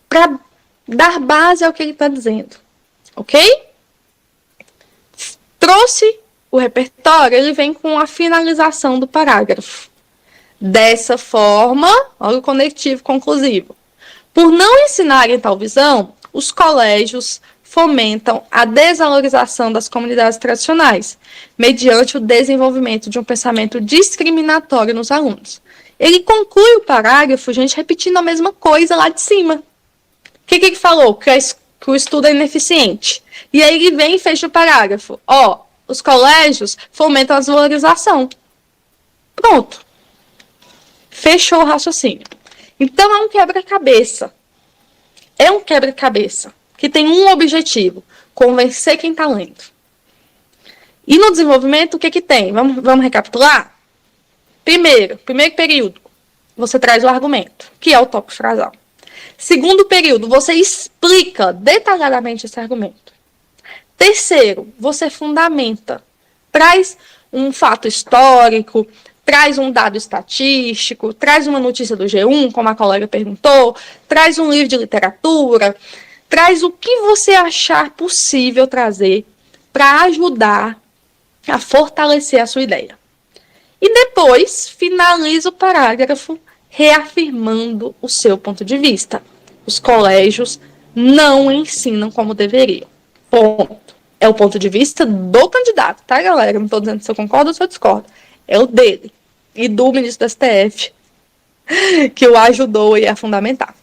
para dar base ao que ele está dizendo. Ok? Trouxe o repertório, ele vem com a finalização do parágrafo. Dessa forma, olha o conectivo conclusivo. Por não ensinarem tal visão, os colégios fomentam a desvalorização das comunidades tradicionais, mediante o desenvolvimento de um pensamento discriminatório nos alunos. Ele conclui o parágrafo, gente, repetindo a mesma coisa lá de cima. O que ele falou? Que o estudo é ineficiente. E aí ele vem e fecha o parágrafo. Ó, os colégios fomentam a desvalorização. Pronto. Fechou o raciocínio. Então é um quebra-cabeça. É um quebra-cabeça que tem um objetivo: convencer quem está lendo. E no desenvolvimento, o que tem? Vamos recapitular? Primeiro período, você traz o argumento, que é o tópico frasal. Segundo período, você explica detalhadamente esse argumento. Terceiro, você fundamenta. Traz um fato histórico, traz um dado estatístico, traz uma notícia do G1, como a colega perguntou, traz um livro de literatura, traz o que você achar possível trazer para ajudar a fortalecer a sua ideia. E depois, finaliza o parágrafo reafirmando o seu ponto de vista. Os colégios não ensinam como deveriam. Ponto. É o ponto de vista do candidato, tá, galera? Eu não estou dizendo se eu concordo ou se eu discordo. É o dele. E do ministro do STF, que o ajudou a fundamentar.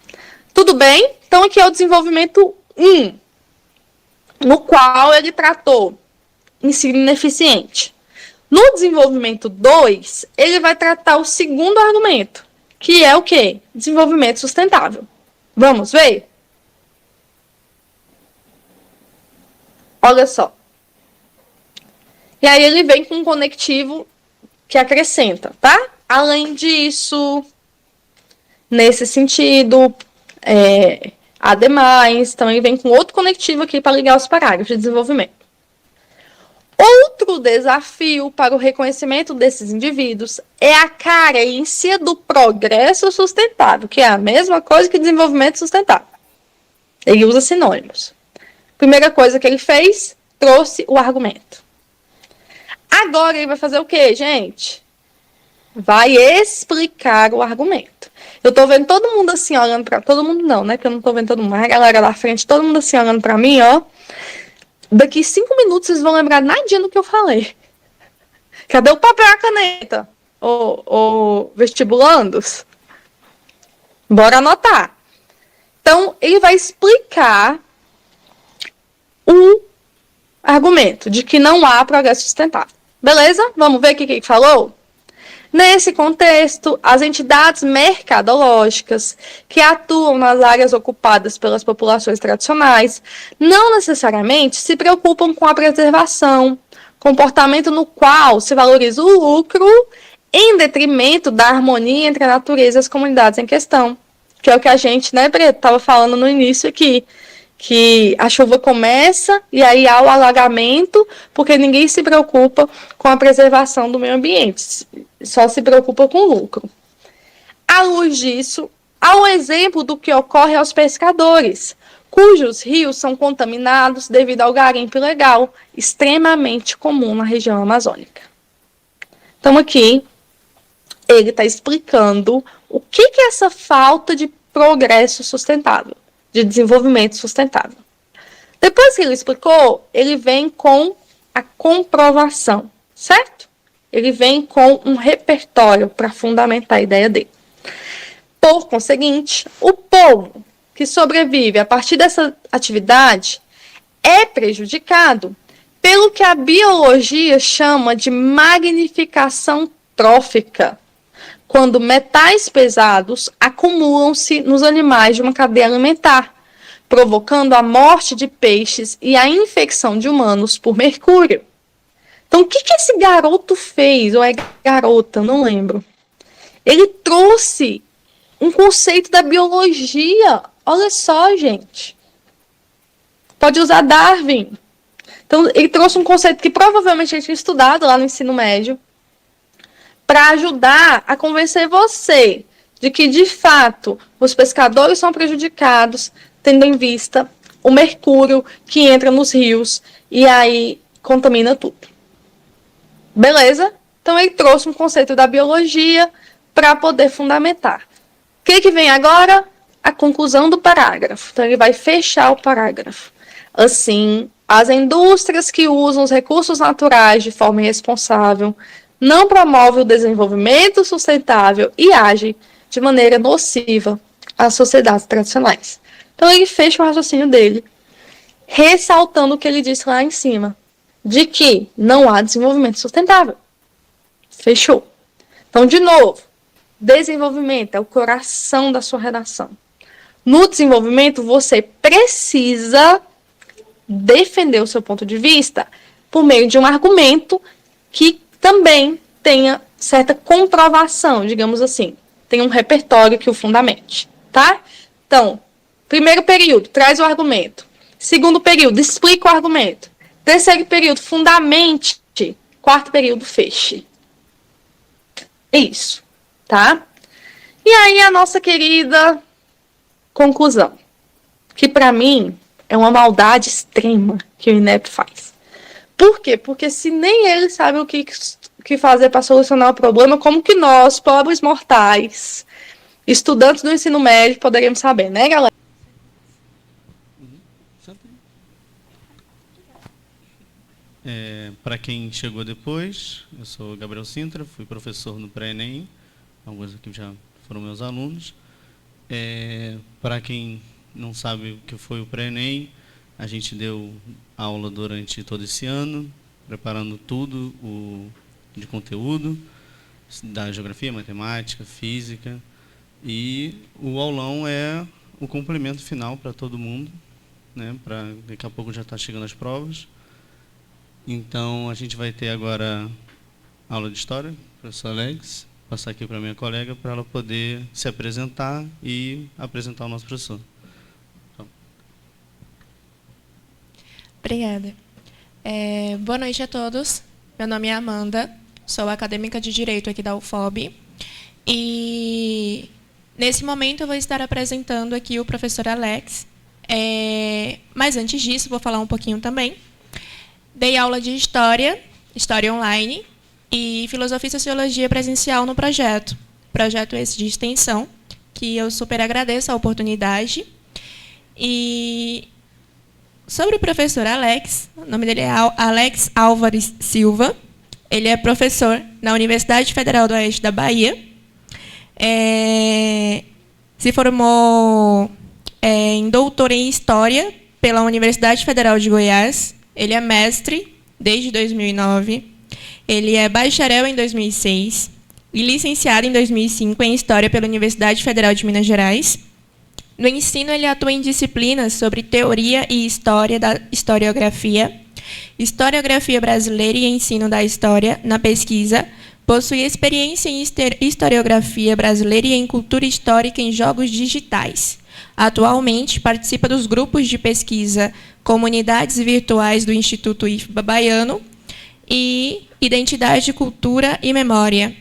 Tudo bem? Então, aqui é o desenvolvimento 1, no qual ele tratou ensino ineficiente. No desenvolvimento 2, ele vai tratar o segundo argumento, que é o quê? Desenvolvimento sustentável. Vamos ver? Olha só. E aí ele vem com um conectivo que acrescenta, tá? Além disso, nesse sentido, Ademais, também vem com outro conectivo aqui para ligar os parágrafos de desenvolvimento. Outro desafio para o reconhecimento desses indivíduos é a carência do progresso sustentável, que é a mesma coisa que desenvolvimento sustentável. Ele usa sinônimos. Primeira coisa que ele fez, trouxe o argumento. Agora ele vai fazer o quê, gente? Vai explicar o argumento. Eu tô vendo todo mundo assim, olhando para... Todo mundo não, né? Porque eu não tô vendo todo mundo. Mas a galera da frente, todo mundo assim, olhando para mim, ó. Daqui 5 minutos vocês vão lembrar nadinha do que eu falei. Cadê o papel e a caneta? Ô vestibulandos? Bora anotar. Então, ele vai explicar o argumento de que não há progresso sustentável. Beleza? Vamos ver o que ele falou? Nesse contexto, as entidades mercadológicas que atuam nas áreas ocupadas pelas populações tradicionais não necessariamente se preocupam com a preservação, comportamento no qual se valoriza o lucro em detrimento da harmonia entre a natureza e as comunidades em questão. Que é o que a gente, né, Preto, estava falando no início aqui, que a chuva começa e aí há o alagamento, porque ninguém se preocupa com a preservação do meio ambiente, só se preocupa com o lucro. À luz disso, há um exemplo do que ocorre aos pescadores, cujos rios são contaminados devido ao garimpo ilegal, extremamente comum na região amazônica. Então aqui, ele está explicando o que é essa falta de progresso sustentável, de desenvolvimento sustentável. Depois que ele explicou, ele vem com a comprovação, certo? Ele vem com um repertório para fundamentar a ideia dele. Por conseguinte, o povo que sobrevive a partir dessa atividade é prejudicado pelo que a biologia chama de magnificação trófica, quando metais pesados acumulam-se nos animais de uma cadeia alimentar, provocando a morte de peixes e a infecção de humanos por mercúrio. Então, o que esse garoto fez? Ou é garota? Não lembro. Ele trouxe um conceito da biologia. Olha só, gente. Pode usar Darwin. Então, ele trouxe um conceito que provavelmente a gente tinha estudado lá no ensino médio, para ajudar a convencer você de que, de fato, os pescadores são prejudicados, tendo em vista o mercúrio que entra nos rios e aí contamina tudo. Beleza? Então, ele trouxe um conceito da biologia para poder fundamentar. O que vem agora? A conclusão do parágrafo. Então, ele vai fechar o parágrafo. Assim, as indústrias que usam os recursos naturais de forma irresponsável não promovem o desenvolvimento sustentável e agem de maneira nociva às sociedades tradicionais. Então, ele fecha o raciocínio dele, ressaltando o que ele disse lá em cima, de que não há desenvolvimento sustentável. Fechou. Então, de novo, desenvolvimento é o coração da sua redação. No desenvolvimento, você precisa defender o seu ponto de vista por meio de um argumento que também tenha certa comprovação, digamos assim. Tem um repertório que o fundamente, tá? Então, primeiro período, traz o argumento. Segundo período, explica o argumento. Terceiro período, fundamente. Quarto período, feche. É isso, tá? E aí a nossa querida conclusão, que para mim é uma maldade extrema que o INEP faz. Por quê? Porque se nem ele sabe o que fazer para solucionar o problema, como que nós, pobres mortais, estudantes do ensino médio, poderíamos saber, né, galera? Para quem chegou depois, eu sou Gabriel Sintra, fui professor no pré-ENEM, alguns aqui já foram meus alunos. Para quem não sabe o que foi o pré-ENEM, a gente deu aula durante todo esse ano, preparando tudo de conteúdo, da geografia, matemática, física, e o aulão é o complemento final para todo mundo, né? Daqui a pouco já está chegando as provas. Então, a gente vai ter agora aula de história, professor Alex, passar aqui para minha colega para ela poder se apresentar e apresentar o nosso professor. Então. Obrigada. Boa noite a todos. Meu nome é Amanda, sou acadêmica de Direito aqui da UFOB. E, nesse momento, eu vou estar apresentando aqui o professor Alex. Mas, antes disso, vou falar um pouquinho também. Dei aula de História Online e Filosofia e Sociologia presencial no projeto. Projeto esse de extensão, que eu super agradeço a oportunidade. E sobre o professor Alex, o nome dele é Alex Álvares Silva. Ele é professor na Universidade Federal do Oeste da Bahia. Se formou em doutor em História pela Universidade Federal de Goiás. Ele é mestre desde 2009. Ele é bacharel em 2006 e licenciado em 2005 em História pela Universidade Federal de Minas Gerais. No ensino, ele atua em disciplinas sobre teoria e história da historiografia, historiografia brasileira e ensino da história na pesquisa. Possui experiência em historiografia brasileira e em cultura histórica em jogos digitais. Atualmente, participa dos grupos de pesquisa Comunidades Virtuais do Instituto IFBA Baiano e Identidade, Cultura e Memória.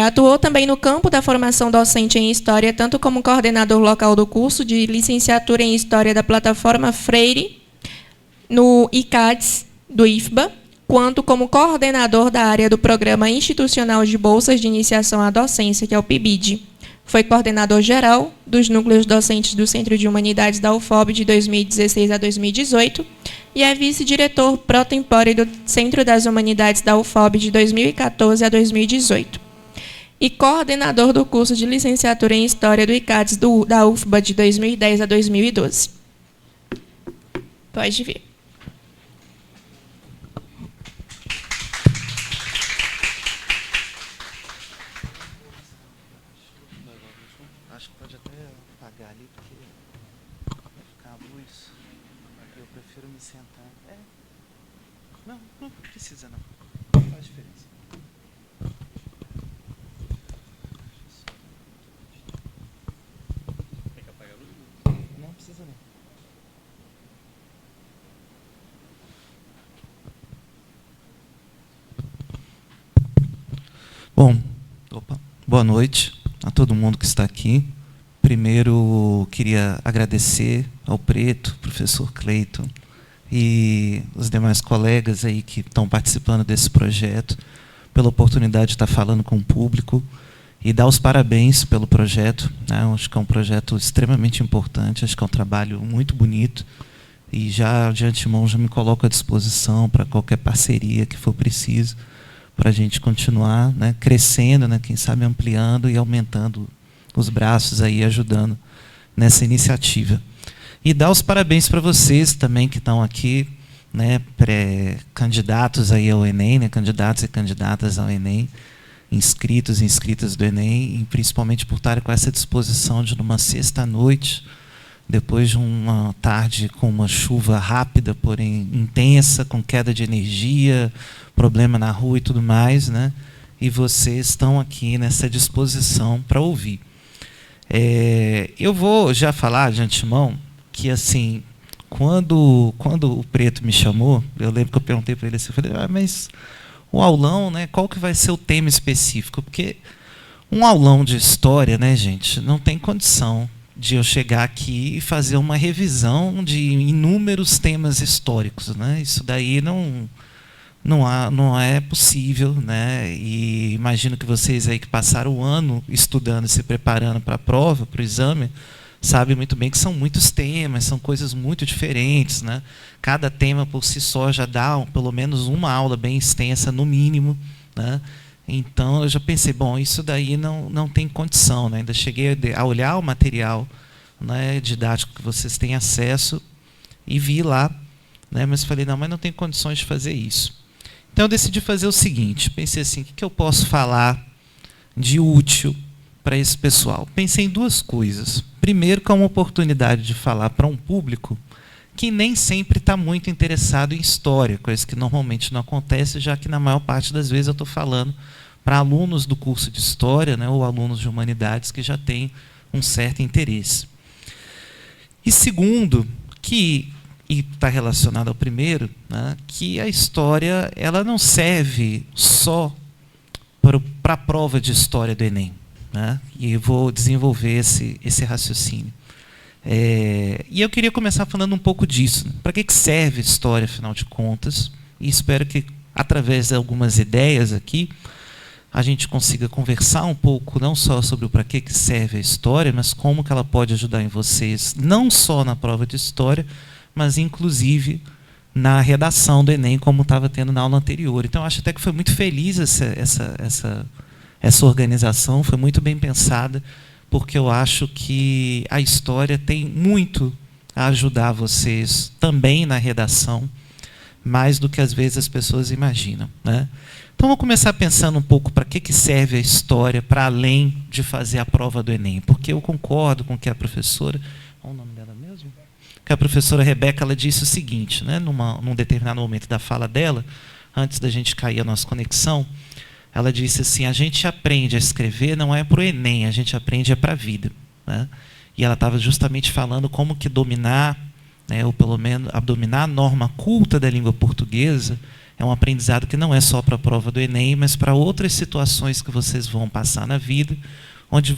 Atuou também no campo da formação docente em História, tanto como coordenador local do curso de licenciatura em História da plataforma Freire, no ICADES do IFBA, quanto como coordenador da área do Programa Institucional de Bolsas de Iniciação à Docência, que é o PIBID. Foi coordenador geral dos núcleos docentes do Centro de Humanidades da UFOB de 2016 a 2018 e é vice-diretor pro tempore do Centro das Humanidades da UFOB de 2014 a 2018. E coordenador do curso de licenciatura em História do ICADES da UFBA de 2010 a 2012. Pode vir. Acho que pode até apagar ali, porque vai ficar a luz. Eu prefiro me sentar. Não precisa não. Não faz diferença. Tem que apagar a luz? Não precisa não. Bom, boa noite a todo mundo que está aqui. Primeiro, queria agradecer ao Preto, professor Cleiton, e os demais colegas aí que estão participando desse projeto, pela oportunidade de estar falando com o público, e dar os parabéns pelo projeto. Acho que é um projeto extremamente importante, acho que é um trabalho muito bonito, e já de antemão já me coloco à disposição para qualquer parceria que for preciso, para a gente continuar crescendo, quem sabe ampliando e aumentando os braços aí, ajudando nessa iniciativa. E dar os parabéns para vocês também que estão aqui, pré-candidatos aí ao Enem, candidatos e candidatas ao Enem, inscritos e inscritas do Enem, e principalmente por estarem com essa disposição de, numa sexta-noite, depois de uma tarde com uma chuva rápida, porém intensa, com queda de energia, problema na rua e tudo mais, e vocês estão aqui nessa disposição para ouvir. Eu vou já falar de antemão que, assim, quando o Preto me chamou, eu lembro que eu perguntei para ele assim, eu falei, mas o aulão, qual que vai ser o tema específico? Porque um aulão de história, gente, não tem condição de eu chegar aqui e fazer uma revisão de inúmeros temas históricos, Isso daí não é possível, E imagino que vocês aí que passaram o ano estudando, se preparando para a prova, para o exame, sabem muito bem que são muitos temas, são coisas muito diferentes, Cada tema por si só já dá pelo menos uma aula bem extensa, no mínimo, Então eu já pensei, bom, isso daí não tem condição, Ainda cheguei a olhar o material didático que vocês têm acesso e vi lá, mas falei, mas não tem condições de fazer isso. Então eu decidi fazer o seguinte, pensei assim, o que eu posso falar de útil para esse pessoal? Pensei em duas coisas. Primeiro, que é uma oportunidade de falar para um público que nem sempre está muito interessado em história, coisa que normalmente não acontece, já que na maior parte das vezes eu estou falando para alunos do curso de História, né, ou alunos de Humanidades que já têm um certo interesse. E segundo, e está relacionado ao primeiro, né, que a história ela não serve só para a prova de história do Enem, né, e eu vou desenvolver esse raciocínio. E eu queria começar falando um pouco disso. Né? Para que serve a história, afinal de contas? E espero que, através de algumas ideias aqui, a gente consiga conversar um pouco, não só sobre o para que serve a história, mas como que ela pode ajudar em vocês, não só na prova de história, mas inclusive na redação do Enem, como estava tendo na aula anterior. Então, acho até que foi muito feliz essa organização, foi muito bem pensada, porque eu acho que a história tem muito a ajudar vocês também na redação, mais do que às vezes as pessoas imaginam, né? Então, vamos começar pensando um pouco para que serve a história, para além de fazer a prova do Enem. Porque eu concordo com que a professora... Qual o nome dela mesmo? Que a professora Rebeca, ela disse o seguinte, né, num determinado momento da fala dela, antes da gente cair a nossa conexão, ela disse assim, a gente aprende a escrever não é para o Enem, a gente aprende para a vida. Né? E ela estava justamente falando como que dominar, né, ou pelo menos dominar a norma culta da língua portuguesa é um aprendizado que não é só para a prova do Enem, mas para outras situações que vocês vão passar na vida, onde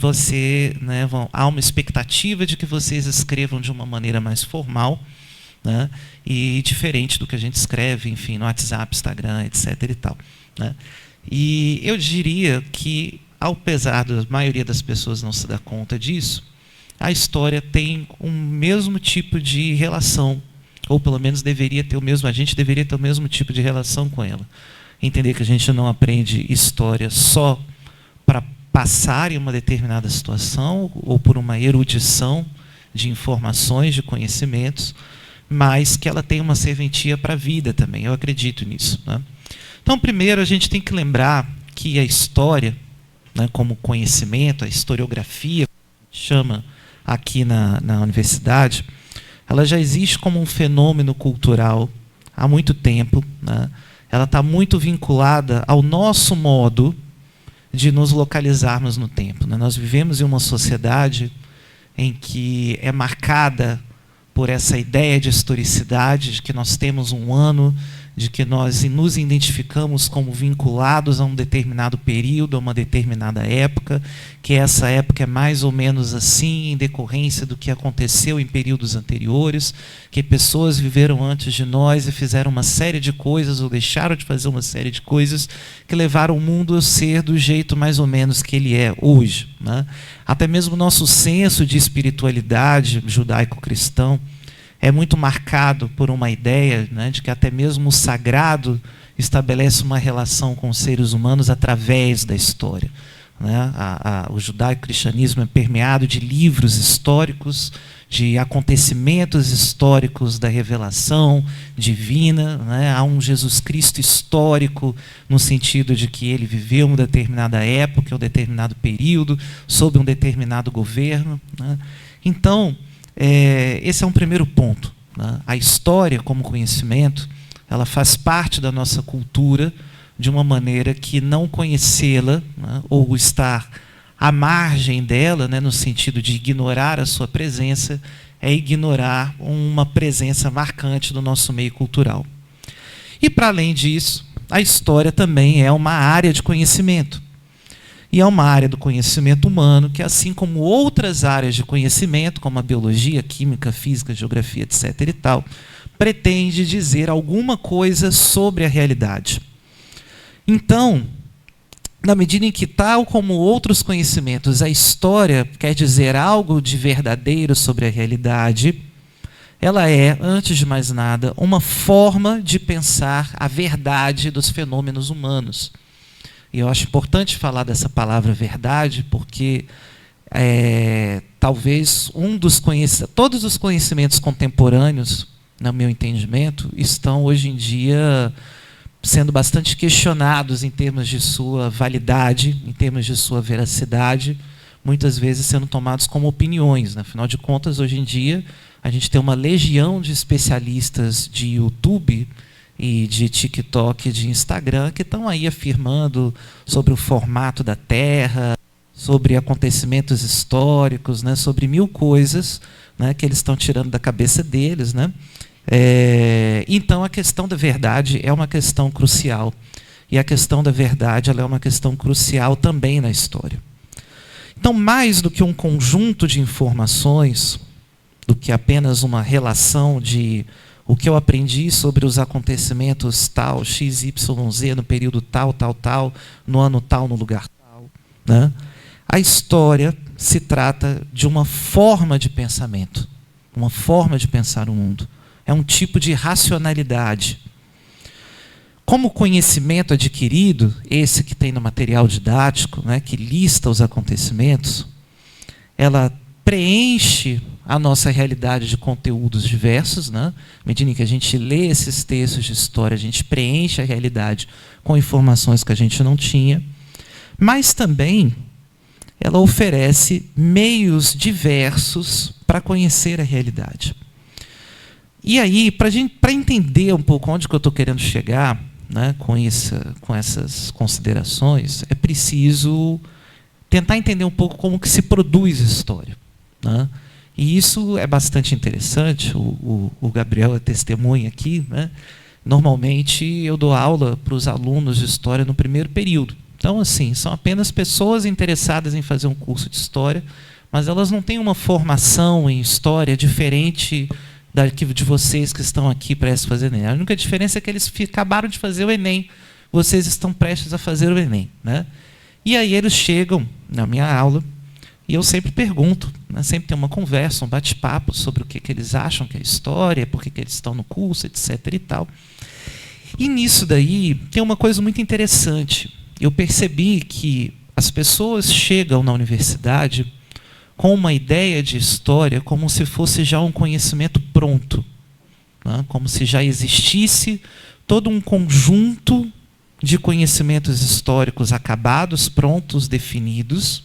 há uma expectativa de que vocês escrevam de uma maneira mais formal, né, e diferente do que a gente escreve, enfim, no WhatsApp, Instagram, etc. e tal. Né? E eu diria que, apesar da maioria das pessoas não se dar conta disso, a história tem um mesmo tipo de relação, ou pelo menos a gente deveria ter o mesmo tipo de relação com ela. Entender que a gente não aprende história só para passar em uma determinada situação, ou por uma erudição de informações, de conhecimentos, mas que ela tem uma serventia para a vida também. Eu acredito nisso. Né? Então, primeiro, a gente tem que lembrar que a história, né, como conhecimento, a historiografia, chama aqui na universidade, ela já existe como um fenômeno cultural há muito tempo. Né? Ela está muito vinculada ao nosso modo de nos localizarmos no tempo. Né? Nós vivemos em uma sociedade em que é marcada por essa ideia de historicidade, de que nós temos um ano, de que nós nos identificamos como vinculados a um determinado período, a uma determinada época, que essa época é mais ou menos assim, em decorrência do que aconteceu em períodos anteriores, que pessoas viveram antes de nós e fizeram uma série de coisas, ou deixaram de fazer uma série de coisas, que levaram o mundo a ser do jeito mais ou menos que ele é hoje. Né? Até mesmo o nosso senso de espiritualidade judaico-cristão é muito marcado por uma ideia, né, de que até mesmo o sagrado estabelece uma relação com os seres humanos através da história. Né? O judaico-cristianismo é permeado de livros históricos, de acontecimentos históricos da revelação divina. Né? Há um Jesus Cristo histórico, no sentido de que ele viveu uma determinada época, um determinado período, sob um determinado governo. Né? Então, esse é um primeiro ponto. Né? A história, como conhecimento, ela faz parte da nossa cultura de uma maneira que não conhecê-la, né, ou estar à margem dela, né, no sentido de ignorar a sua presença, é ignorar uma presença marcante do nosso meio cultural. E, para além disso, a história também é uma área de conhecimento. E é uma área do conhecimento humano que, assim como outras áreas de conhecimento, como a biologia, química, física, geografia, etc. e tal, pretende dizer alguma coisa sobre a realidade. Então, na medida em que, tal como outros conhecimentos, a história quer dizer algo de verdadeiro sobre a realidade, ela é, antes de mais nada, uma forma de pensar a verdade dos fenômenos humanos. E eu acho importante falar dessa palavra verdade, porque talvez todos os conhecimentos contemporâneos, no meu entendimento, estão hoje em dia sendo bastante questionados em termos de sua validade, em termos de sua veracidade, muitas vezes sendo tomados como opiniões. Né? Afinal de contas, hoje em dia, a gente tem uma legião de especialistas de YouTube e de TikTok, de Instagram, que estão aí afirmando sobre o formato da Terra, sobre acontecimentos históricos, né, sobre mil coisas, né, que eles estão tirando da cabeça deles, né? Então, a questão da verdade é uma questão crucial. E a questão da verdade ela é uma questão crucial também na história. Então, mais do que um conjunto de informações, do que apenas uma relação de o que eu aprendi sobre os acontecimentos tal, x, y, z, no período tal, tal, tal, no ano tal, no lugar tal, né? A história se trata de uma forma de pensamento, uma forma de pensar o mundo. É um tipo de racionalidade. Como conhecimento adquirido, esse que tem no material didático, né, que lista os acontecimentos, ela preenche a nossa realidade de conteúdos diversos, né? À medida que a gente lê esses textos de história, a gente preenche a realidade com informações que a gente não tinha, mas também ela oferece meios diversos para conhecer a realidade. E aí, para entender um pouco onde que eu estou querendo chegar, né, com essas considerações, é preciso tentar entender um pouco como que se produz história, né? E isso é bastante interessante. O Gabriel é testemunha aqui, né? Normalmente eu dou aula para os alunos de história no primeiro período. Então, assim, são apenas pessoas interessadas em fazer um curso de história, mas elas não têm uma formação em história diferente de vocês que estão aqui prestes a fazer o Enem. A única diferença é que eles acabaram de fazer o Enem, vocês estão prestes a fazer o Enem, né? E aí eles chegam na minha aula e eu sempre pergunto, né? Sempre tem uma conversa, um bate-papo sobre o que eles acham que é história, por que eles estão no curso, etc. e tal. E nisso daí tem uma coisa muito interessante. Eu percebi que as pessoas chegam na universidade com uma ideia de história como se fosse já um conhecimento pronto, né? Como se já existisse todo um conjunto de conhecimentos históricos acabados, prontos, definidos,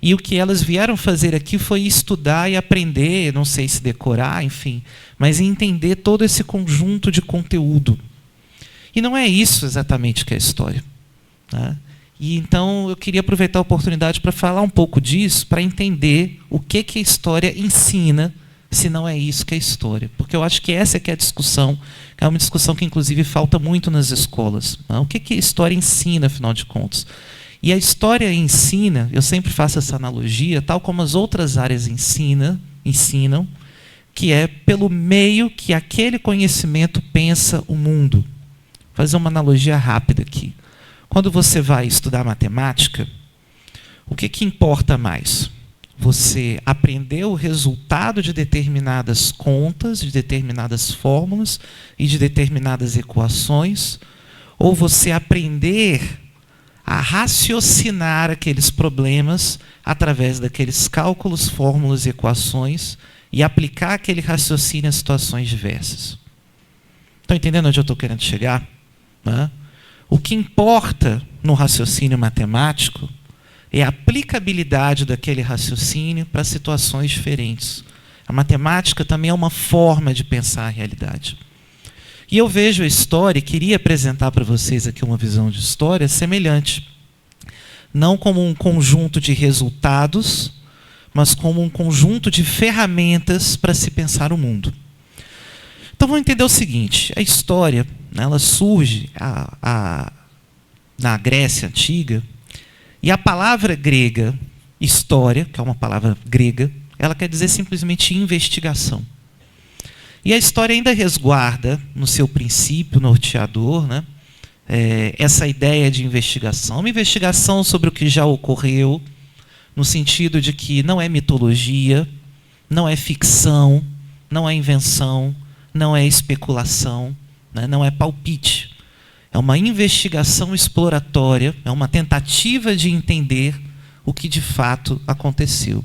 e o que elas vieram fazer aqui foi estudar e aprender, não sei se decorar, enfim, mas entender todo esse conjunto de conteúdo. E não é isso exatamente que é história, né? E então eu queria aproveitar a oportunidade para falar um pouco disso, para entender o que a história ensina, se não é isso que é história. Porque eu acho que essa é que é a discussão, que é uma discussão que inclusive falta muito nas escolas, né? O que a história ensina, afinal de contas? E a história ensina, eu sempre faço essa analogia, tal como as outras áreas ensinam, que é pelo meio que aquele conhecimento pensa o mundo. Vou fazer uma analogia rápida aqui. Quando você vai estudar matemática, o que importa mais? Você aprender o resultado de determinadas contas, de determinadas fórmulas e de determinadas equações, ou você aprender a raciocinar aqueles problemas através daqueles cálculos, fórmulas e equações e aplicar aquele raciocínio a situações diversas? Estão entendendo onde eu estou querendo chegar? Né? O que importa no raciocínio matemático é a aplicabilidade daquele raciocínio para situações diferentes. A matemática também é uma forma de pensar a realidade. E eu vejo a história, e queria apresentar para vocês aqui uma visão de história semelhante. Não como um conjunto de resultados, mas como um conjunto de ferramentas para se pensar o mundo. Então vamos entender o seguinte, a história, né, ela surge na Grécia Antiga, e a palavra grega, história, que é uma palavra grega, ela quer dizer simplesmente investigação. E a história ainda resguarda, no seu princípio norteador, né, essa ideia de investigação. Uma investigação sobre o que já ocorreu, no sentido de que não é mitologia, não é ficção, não é invenção, não é especulação, né, não é palpite. É uma investigação exploratória, é uma tentativa de entender o que de fato aconteceu.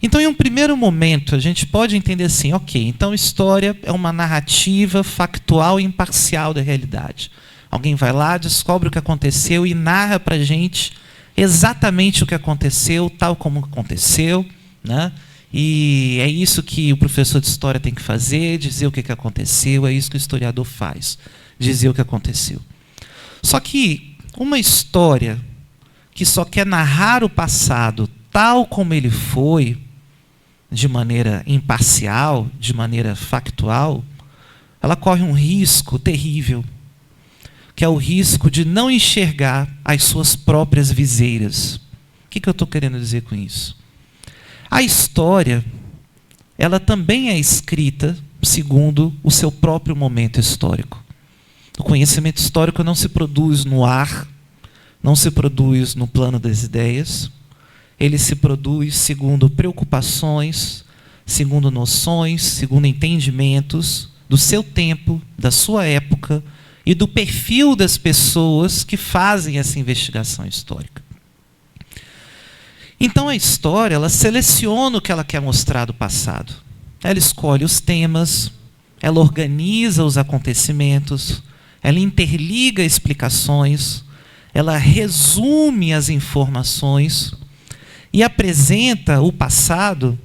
Então, em um primeiro momento, a gente pode entender assim, ok, então história é uma narrativa factual e imparcial da realidade. Alguém vai lá, descobre o que aconteceu e narra para a gente exatamente o que aconteceu, tal como aconteceu, né? E é isso que o professor de história tem que fazer, dizer o que aconteceu, é isso que o historiador faz. dizer o que aconteceu. Só que uma história que só quer narrar o passado tal como ele foi, de maneira imparcial, de maneira factual, ela corre um risco terrível, que é o risco de não enxergar as suas próprias viseiras. O que eu estou querendo dizer com isso? A história, ela também é escrita segundo o seu próprio momento histórico. O conhecimento histórico não se produz no ar, não se produz no plano das ideias, ele se produz segundo preocupações, segundo noções, segundo entendimentos do seu tempo, da sua época e do perfil das pessoas que fazem essa investigação histórica. Então a história, ela seleciona o que ela quer mostrar do passado. Ela escolhe os temas, ela organiza os acontecimentos, ela interliga explicações, ela resume as informações e apresenta o passado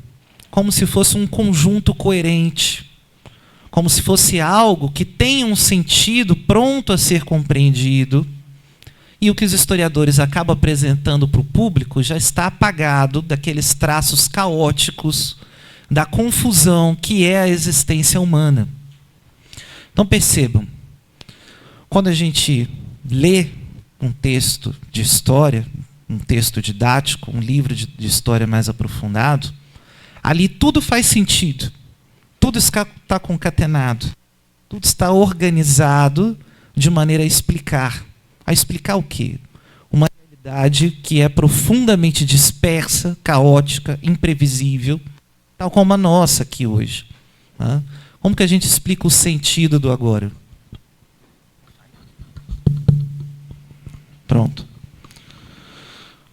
como se fosse um conjunto coerente, como se fosse algo que tem um sentido pronto a ser compreendido, e o que os historiadores acabam apresentando para o público já está apagado daqueles traços caóticos, da confusão que é a existência humana. Então percebam, quando a gente lê um texto de história, um texto didático, um livro de história mais aprofundado, ali tudo faz sentido, tudo está concatenado, tudo está organizado de maneira a explicar. A explicar o quê? Uma realidade que é profundamente dispersa, caótica, imprevisível, tal como a nossa aqui hoje. Como que a gente explica o sentido do agora? Pronto.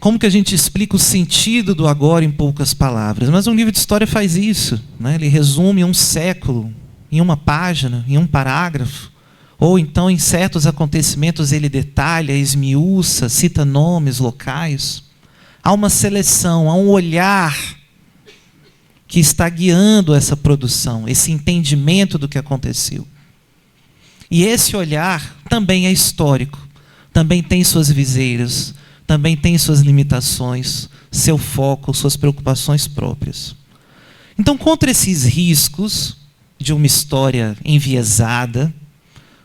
Como que a gente explica o sentido do agora em poucas palavras? Mas um livro de história faz isso, né? Ele resume um século em uma página, em um parágrafo, ou então em certos acontecimentos ele detalha, esmiuça, cita nomes, locais. Há uma seleção, há um olhar que está guiando essa produção, esse entendimento do que aconteceu. E esse olhar também é histórico, também tem suas viseiras, também tem suas limitações, seu foco, suas preocupações próprias. Então, contra esses riscos de uma história enviesada,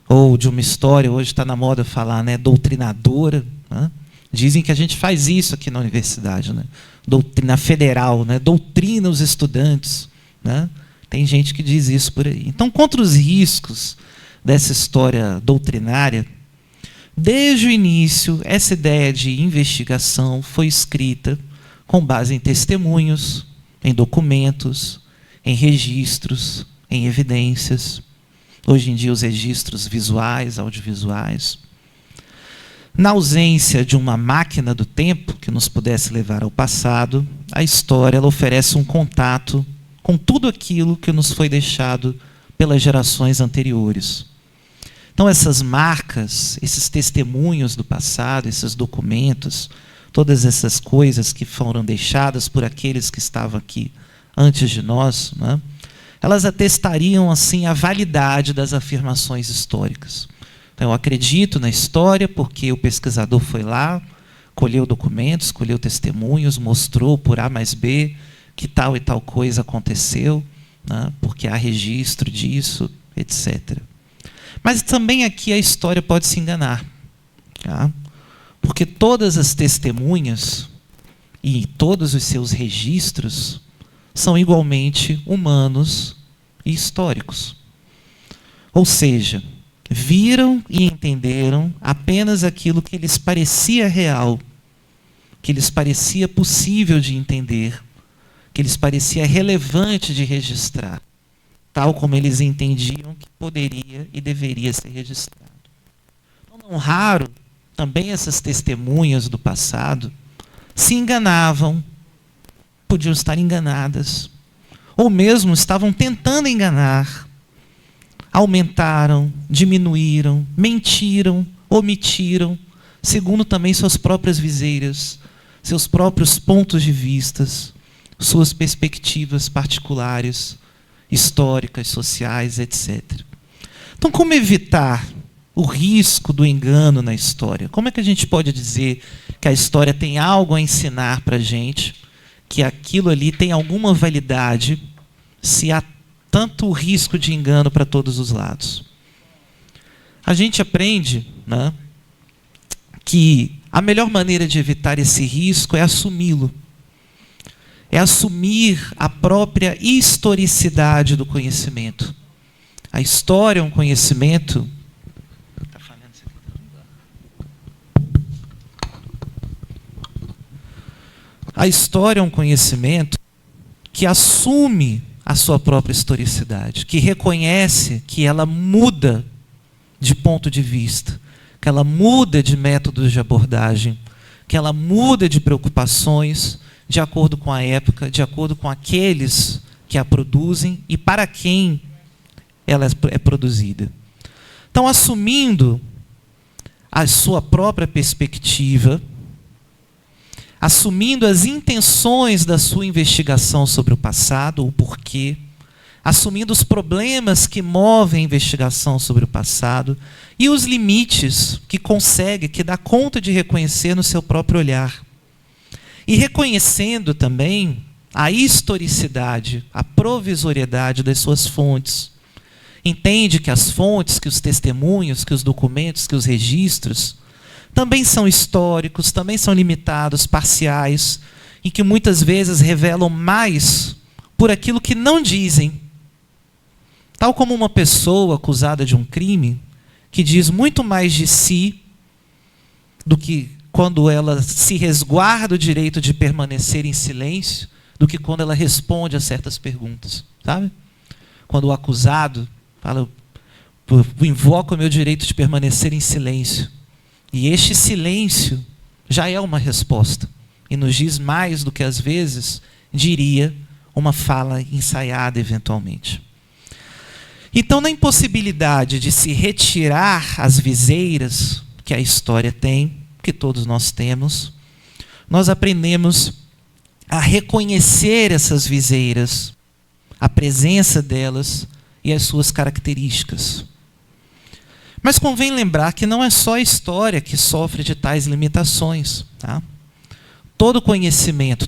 ou de uma história, hoje está na moda falar, né, doutrinadora, né? Dizem que a gente faz isso aqui na universidade, né? Doutrina federal, né? Doutrina os estudantes, né? Tem gente que diz isso por aí. Então, contra os riscos dessa história doutrinária, desde o início, essa ideia de investigação foi escrita com base em testemunhos, em documentos, em registros, em evidências. Hoje em dia, os registros visuais, audiovisuais. Na ausência de uma máquina do tempo que nos pudesse levar ao passado, a história ela oferece um contato com tudo aquilo que nos foi deixado pelas gerações anteriores. Então, essas marcas, esses testemunhos do passado, esses documentos, todas essas coisas que foram deixadas por aqueles que estavam aqui antes de nós, né? Elas atestariam assim a validade das afirmações históricas. Então, eu acredito na história porque o pesquisador foi lá, colheu documentos, colheu testemunhos, mostrou por A mais B que tal e tal coisa aconteceu, né, porque há registro disso, etc. Mas também aqui a história pode se enganar, tá? Porque todas as testemunhas e todos os seus registros são igualmente humanos e históricos. Ou seja, viram e entenderam apenas aquilo que lhes parecia real, que lhes parecia possível de entender, que lhes parecia relevante de registrar, tal como eles entendiam que poderia e deveria ser registrado. Então, não raro, também essas testemunhas do passado se enganavam, podiam estar enganadas, ou mesmo estavam tentando enganar, aumentaram, diminuíram, mentiram, omitiram, segundo também suas próprias viseiras, seus próprios pontos de vistas, suas perspectivas particulares, históricas, sociais, etc. Então, como evitar o risco do engano na história? Como é que a gente pode dizer que a história tem algo a ensinar para a gente, que aquilo ali tem alguma validade, se há tanto risco de engano para todos os lados? A gente aprende, né, que a melhor maneira de evitar esse risco é assumi-lo. É assumir a própria historicidade do conhecimento. A história é um conhecimento. A história é um conhecimento que assume a sua própria historicidade, que reconhece que ela muda de ponto de vista, que ela muda de métodos de abordagem, que ela muda de preocupações de acordo com a época, de acordo com aqueles que a produzem e para quem ela é produzida. Então, assumindo a sua própria perspectiva, assumindo as intenções da sua investigação sobre o passado, o porquê, assumindo os problemas que movem a investigação sobre o passado e os limites que consegue, que dá conta de reconhecer no seu próprio olhar. E reconhecendo também a historicidade, a provisoriedade das suas fontes. Entende que as fontes, que os testemunhos, que os documentos, que os registros também são históricos, também são limitados, parciais, e que muitas vezes revelam mais por aquilo que não dizem. Tal como uma pessoa acusada de um crime, que diz muito mais de si do que quando ela se resguarda o direito de permanecer em silêncio, do que quando ela responde a certas perguntas, sabe? Quando o acusado fala, invoca o meu direito de permanecer em silêncio. E este silêncio já é uma resposta. E nos diz mais do que, às vezes, diria uma fala ensaiada eventualmente. Então, na impossibilidade de se retirar as viseiras que a história tem, que todos nós temos, nós aprendemos a reconhecer essas viseiras, a presença delas e as suas características. Mas convém lembrar que não é só a história que sofre de tais limitações. Tá? Todo conhecimento,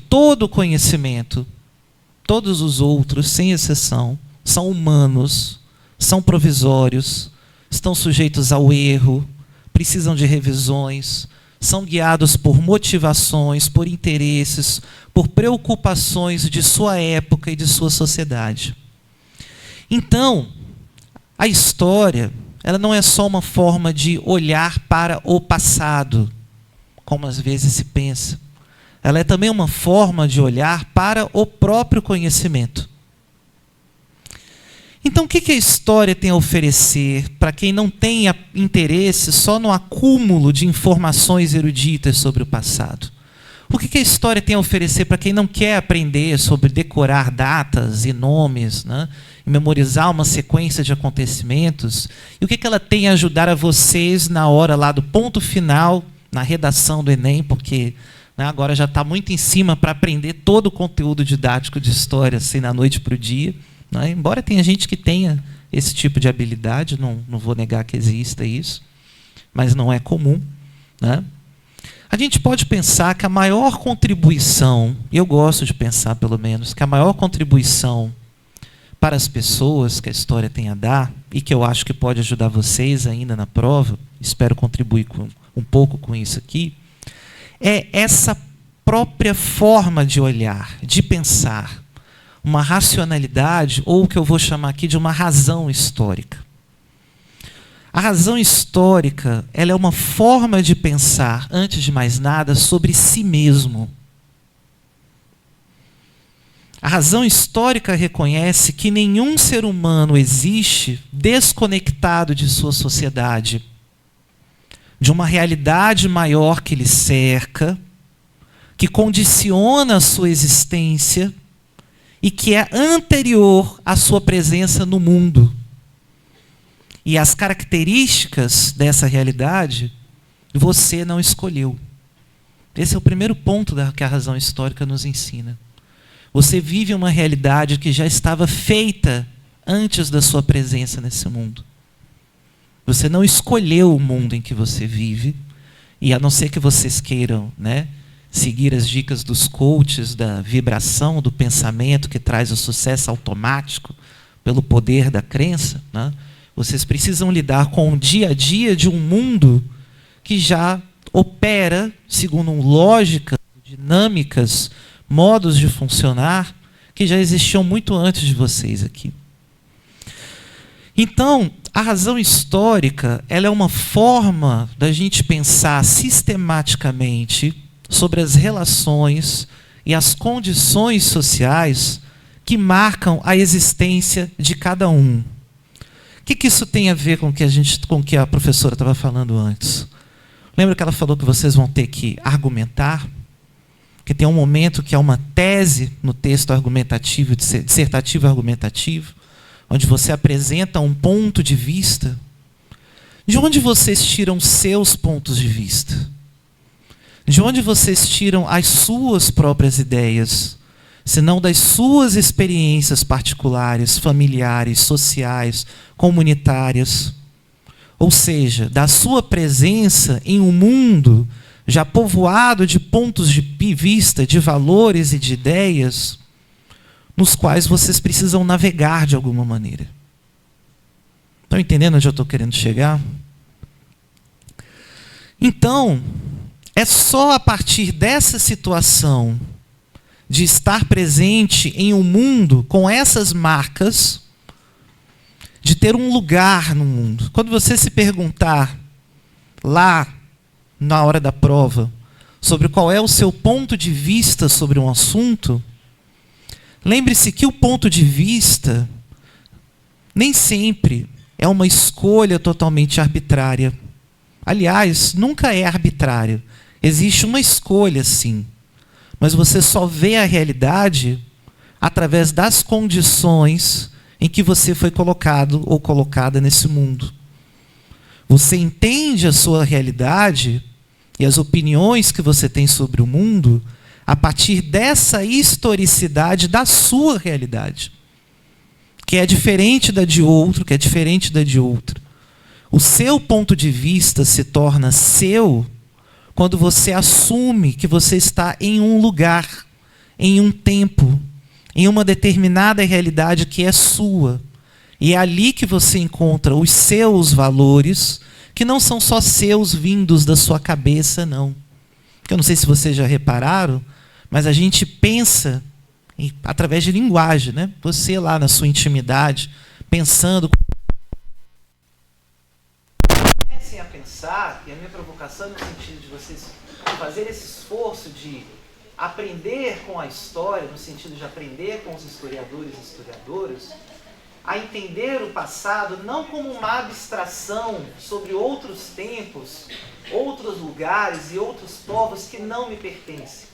todos os outros, sem exceção, são humanos, são provisórios, estão sujeitos ao erro, precisam de revisões, são guiados por motivações, por interesses, por preocupações de sua época e de sua sociedade. Então, a história, ela não é só uma forma de olhar para o passado, como às vezes se pensa. Ela é também uma forma de olhar para o próprio conhecimento. Então, o que a história tem a oferecer para quem não tem interesse só no acúmulo de informações eruditas sobre o passado? O que a história tem a oferecer para quem não quer aprender sobre decorar datas e nomes, né, e memorizar uma sequência de acontecimentos? E o que ela tem a ajudar a vocês na hora lá do ponto final, na redação do Enem, porque, né, agora já está muito em cima para aprender todo o conteúdo didático de história, assim, da noite para o dia. Né? Embora tenha gente que tenha esse tipo de habilidade, não vou negar que exista isso, mas não é comum. Né? A gente pode pensar que a maior contribuição, e eu gosto de pensar pelo menos, que a maior contribuição para as pessoas que a história tem a dar, e que eu acho que pode ajudar vocês ainda na prova, espero contribuir um pouco com isso aqui, é essa própria forma de olhar, de pensar, uma racionalidade, ou o que eu vou chamar aqui de uma razão histórica. A razão histórica, ela é uma forma de pensar, antes de mais nada, sobre si mesmo. A razão histórica reconhece que nenhum ser humano existe desconectado de sua sociedade, de uma realidade maior que lhe cerca, que condiciona a sua existência e que é anterior à sua presença no mundo. E as características dessa realidade você não escolheu. Esse é o primeiro ponto que a razão histórica nos ensina. Você vive uma realidade que já estava feita antes da sua presença nesse mundo. Você não escolheu o mundo em que você vive, e a não ser que vocês queiram, né, seguir as dicas dos coaches da vibração, do pensamento que traz o sucesso automático pelo poder da crença, né, vocês precisam lidar com o dia a dia de um mundo que já opera segundo lógicas, dinâmicas, modos de funcionar que já existiam muito antes de vocês aqui. Então, a razão histórica, ela é uma forma da gente pensar sistematicamente sobre as relações e as condições sociais que marcam a existência de cada um. O que isso tem a ver com o que a professora estava falando antes? Lembra que ela falou que vocês vão ter que argumentar? Que tem um momento que é uma tese no texto argumentativo, dissertativo argumentativo, onde você apresenta um ponto de vista. De onde vocês tiram seus pontos de vista? De onde vocês tiram as suas próprias ideias, senão das suas experiências particulares, familiares, sociais, comunitárias? Ou seja, da sua presença em um mundo já povoado de pontos de vista, de valores e de ideias, nos quais vocês precisam navegar de alguma maneira. Estão entendendo onde eu estou querendo chegar? Então, é só a partir dessa situação de estar presente em um mundo com essas marcas, de ter um lugar no mundo. Quando você se perguntar lá, na hora da prova, sobre qual é o seu ponto de vista sobre um assunto, lembre-se que o ponto de vista nem sempre é uma escolha totalmente arbitrária. Aliás, nunca é arbitrário. Existe uma escolha, sim. Mas você só vê a realidade através das condições em que você foi colocado ou colocada nesse mundo. Você entende a sua realidade e as opiniões que você tem sobre o mundo a partir dessa historicidade da sua realidade, que é diferente da de outro, que é diferente da de outro. O seu ponto de vista se torna seu quando você assume que você está em um lugar, em um tempo, em uma determinada realidade que é sua. E é ali que você encontra os seus valores, que não são só seus vindos da sua cabeça, não. Eu não sei se vocês já repararam, mas a gente pensa através de linguagem, né? Você lá na sua intimidade, pensando. Comecem a pensar, e a minha provocação no sentido de vocês fazer esse esforço de aprender com a história, no sentido de aprender com os historiadores e historiadoras, a entender o passado não como uma abstração sobre outros tempos, outros lugares e outros povos que não me pertencem,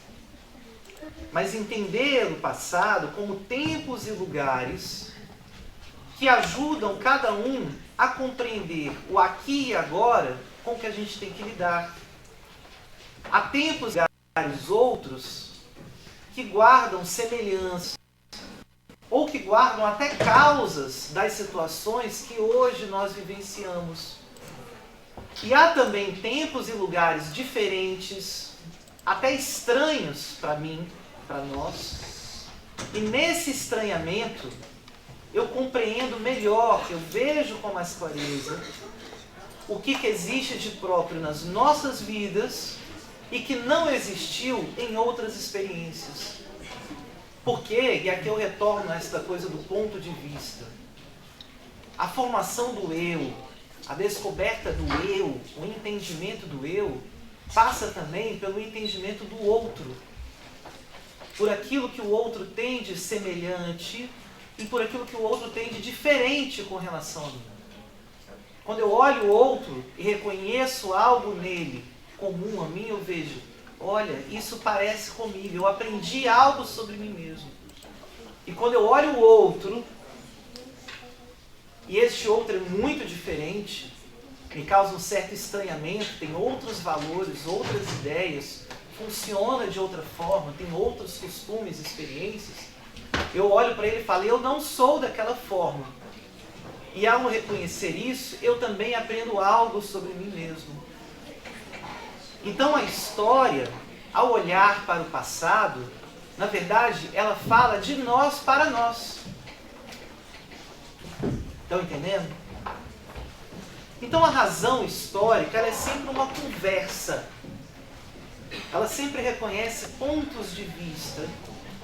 mas entender o passado como tempos e lugares que ajudam cada um a compreender o aqui e agora com que a gente tem que lidar. Há tempos e lugares outros que guardam semelhanças, ou que guardam até causas das situações que hoje nós vivenciamos. E há também tempos e lugares diferentes, até estranhos para mim, para nós. E nesse estranhamento, eu compreendo melhor, eu vejo com mais clareza o que existe de próprio nas nossas vidas e que não existiu em outras experiências. Por quê? E aqui eu retorno a esta coisa do ponto de vista. A formação do eu, a descoberta do eu, o entendimento do eu, passa também pelo entendimento do outro. Por aquilo que o outro tem de semelhante e por aquilo que o outro tem de diferente com relação a mim. Quando eu olho o outro e reconheço algo nele comum a mim, eu vejo, olha, isso parece comigo, eu aprendi algo sobre mim mesmo. E quando eu olho o outro, e este outro é muito diferente, me causa um certo estranhamento, tem outros valores, outras ideias, funciona de outra forma, tem outros costumes, experiências, eu olho para ele e falo, eu não sou daquela forma. E ao reconhecer isso, eu também aprendo algo sobre mim mesmo. Então a história, ao olhar para o passado, na verdade, ela fala de nós para nós. Estão entendendo? Então a razão histórica, ela é sempre uma conversa. Ela sempre reconhece pontos de vista.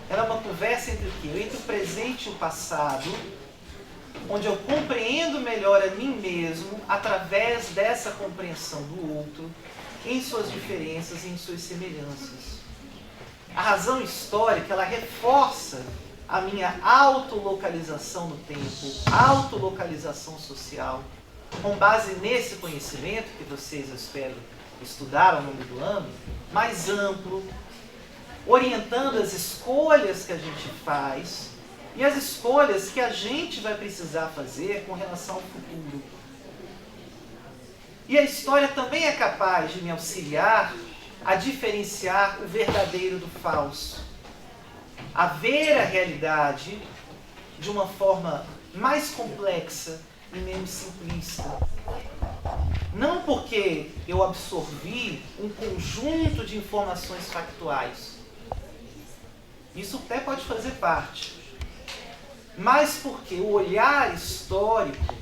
Ela é uma conversa entre o quê? Entre o presente e o passado, onde eu compreendo melhor a mim mesmo através dessa compreensão do outro, em suas diferenças e em suas semelhanças. A razão histórica, ela reforça a minha autolocalização no tempo, autolocalização social, com base nesse conhecimento que vocês, eu espero, estudaram ao longo do ano, mais amplo, orientando as escolhas que a gente faz e as escolhas que a gente vai precisar fazer com relação ao futuro. E a história também é capaz de me auxiliar a diferenciar o verdadeiro do falso, a ver a realidade de uma forma mais complexa e menos simplista. Não porque eu absorvi um conjunto de informações factuais. Isso até pode fazer parte. Mas porque o olhar histórico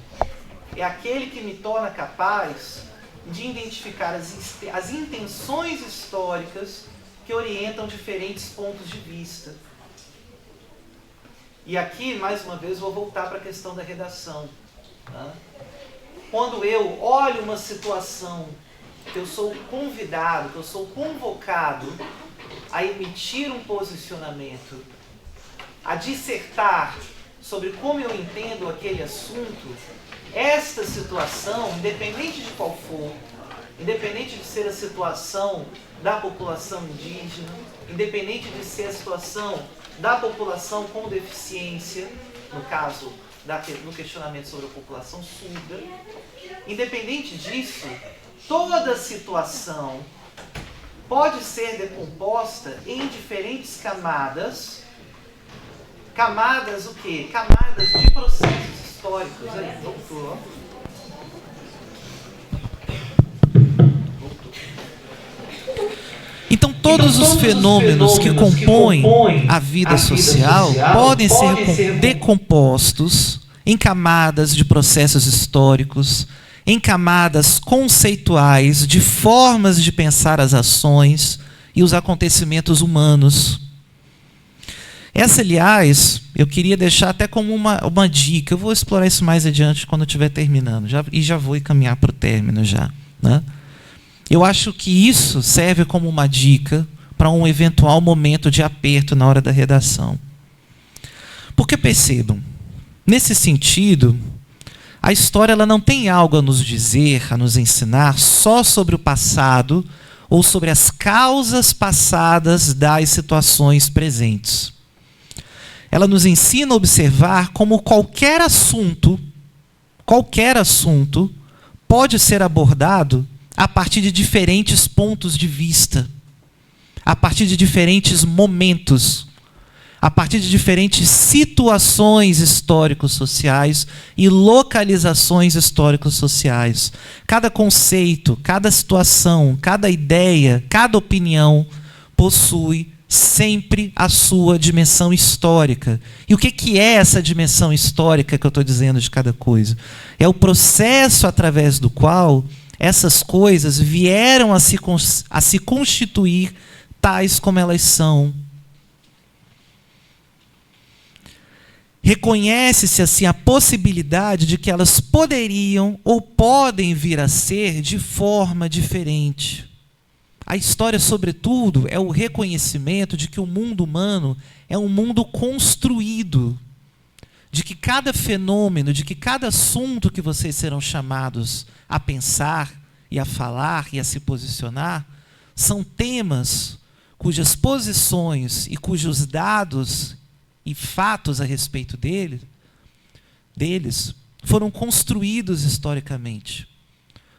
é aquele que me torna capaz de identificar as intenções históricas que orientam diferentes pontos de vista. E aqui, mais uma vez, vou voltar para a questão da redação. Tá? Quando eu olho uma situação que eu sou convidado, que eu sou convocado a emitir um posicionamento, a dissertar sobre como eu entendo aquele assunto, esta situação, independente de qual for, independente de ser a situação da população indígena, independente de ser a situação da população com deficiência, no caso, no questionamento sobre a população surda, independente disso, toda situação pode ser decomposta em diferentes camadas. Camadas o quê? Camadas de processos históricos. Aí, voltou. Então todos os fenômenos que compõem a vida social podem ser decompostos em camadas de processos históricos, em camadas conceituais de formas de pensar as ações e os acontecimentos humanos. Essa, aliás, eu queria deixar até como uma dica. Eu vou explorar isso mais adiante quando eu estiver terminando. Já vou encaminhar para o término já. Né? Eu acho que isso serve como uma dica para um eventual momento de aperto na hora da redação. Porque percebam, nesse sentido, a história ela não tem algo a nos dizer, a nos ensinar só sobre o passado ou sobre as causas passadas das situações presentes. Ela nos ensina a observar como qualquer assunto pode ser abordado a partir de diferentes pontos de vista, a partir de diferentes momentos, a partir de diferentes situações histórico-sociais e localizações histórico-sociais. Cada conceito, cada situação, cada ideia, cada opinião possui sempre a sua dimensão histórica. E o que é essa dimensão histórica que eu estou dizendo de cada coisa? É o processo através do qual essas coisas vieram a se constituir tais como elas são. Reconhece-se assim a possibilidade de que elas poderiam ou podem vir a ser de forma diferente. A história, sobretudo, é o reconhecimento de que o mundo humano é um mundo construído, de que cada fenômeno, de que cada assunto que vocês serão chamados a pensar e a falar e a se posicionar, são temas cujas posições e cujos dados e fatos a respeito deles foram construídos historicamente.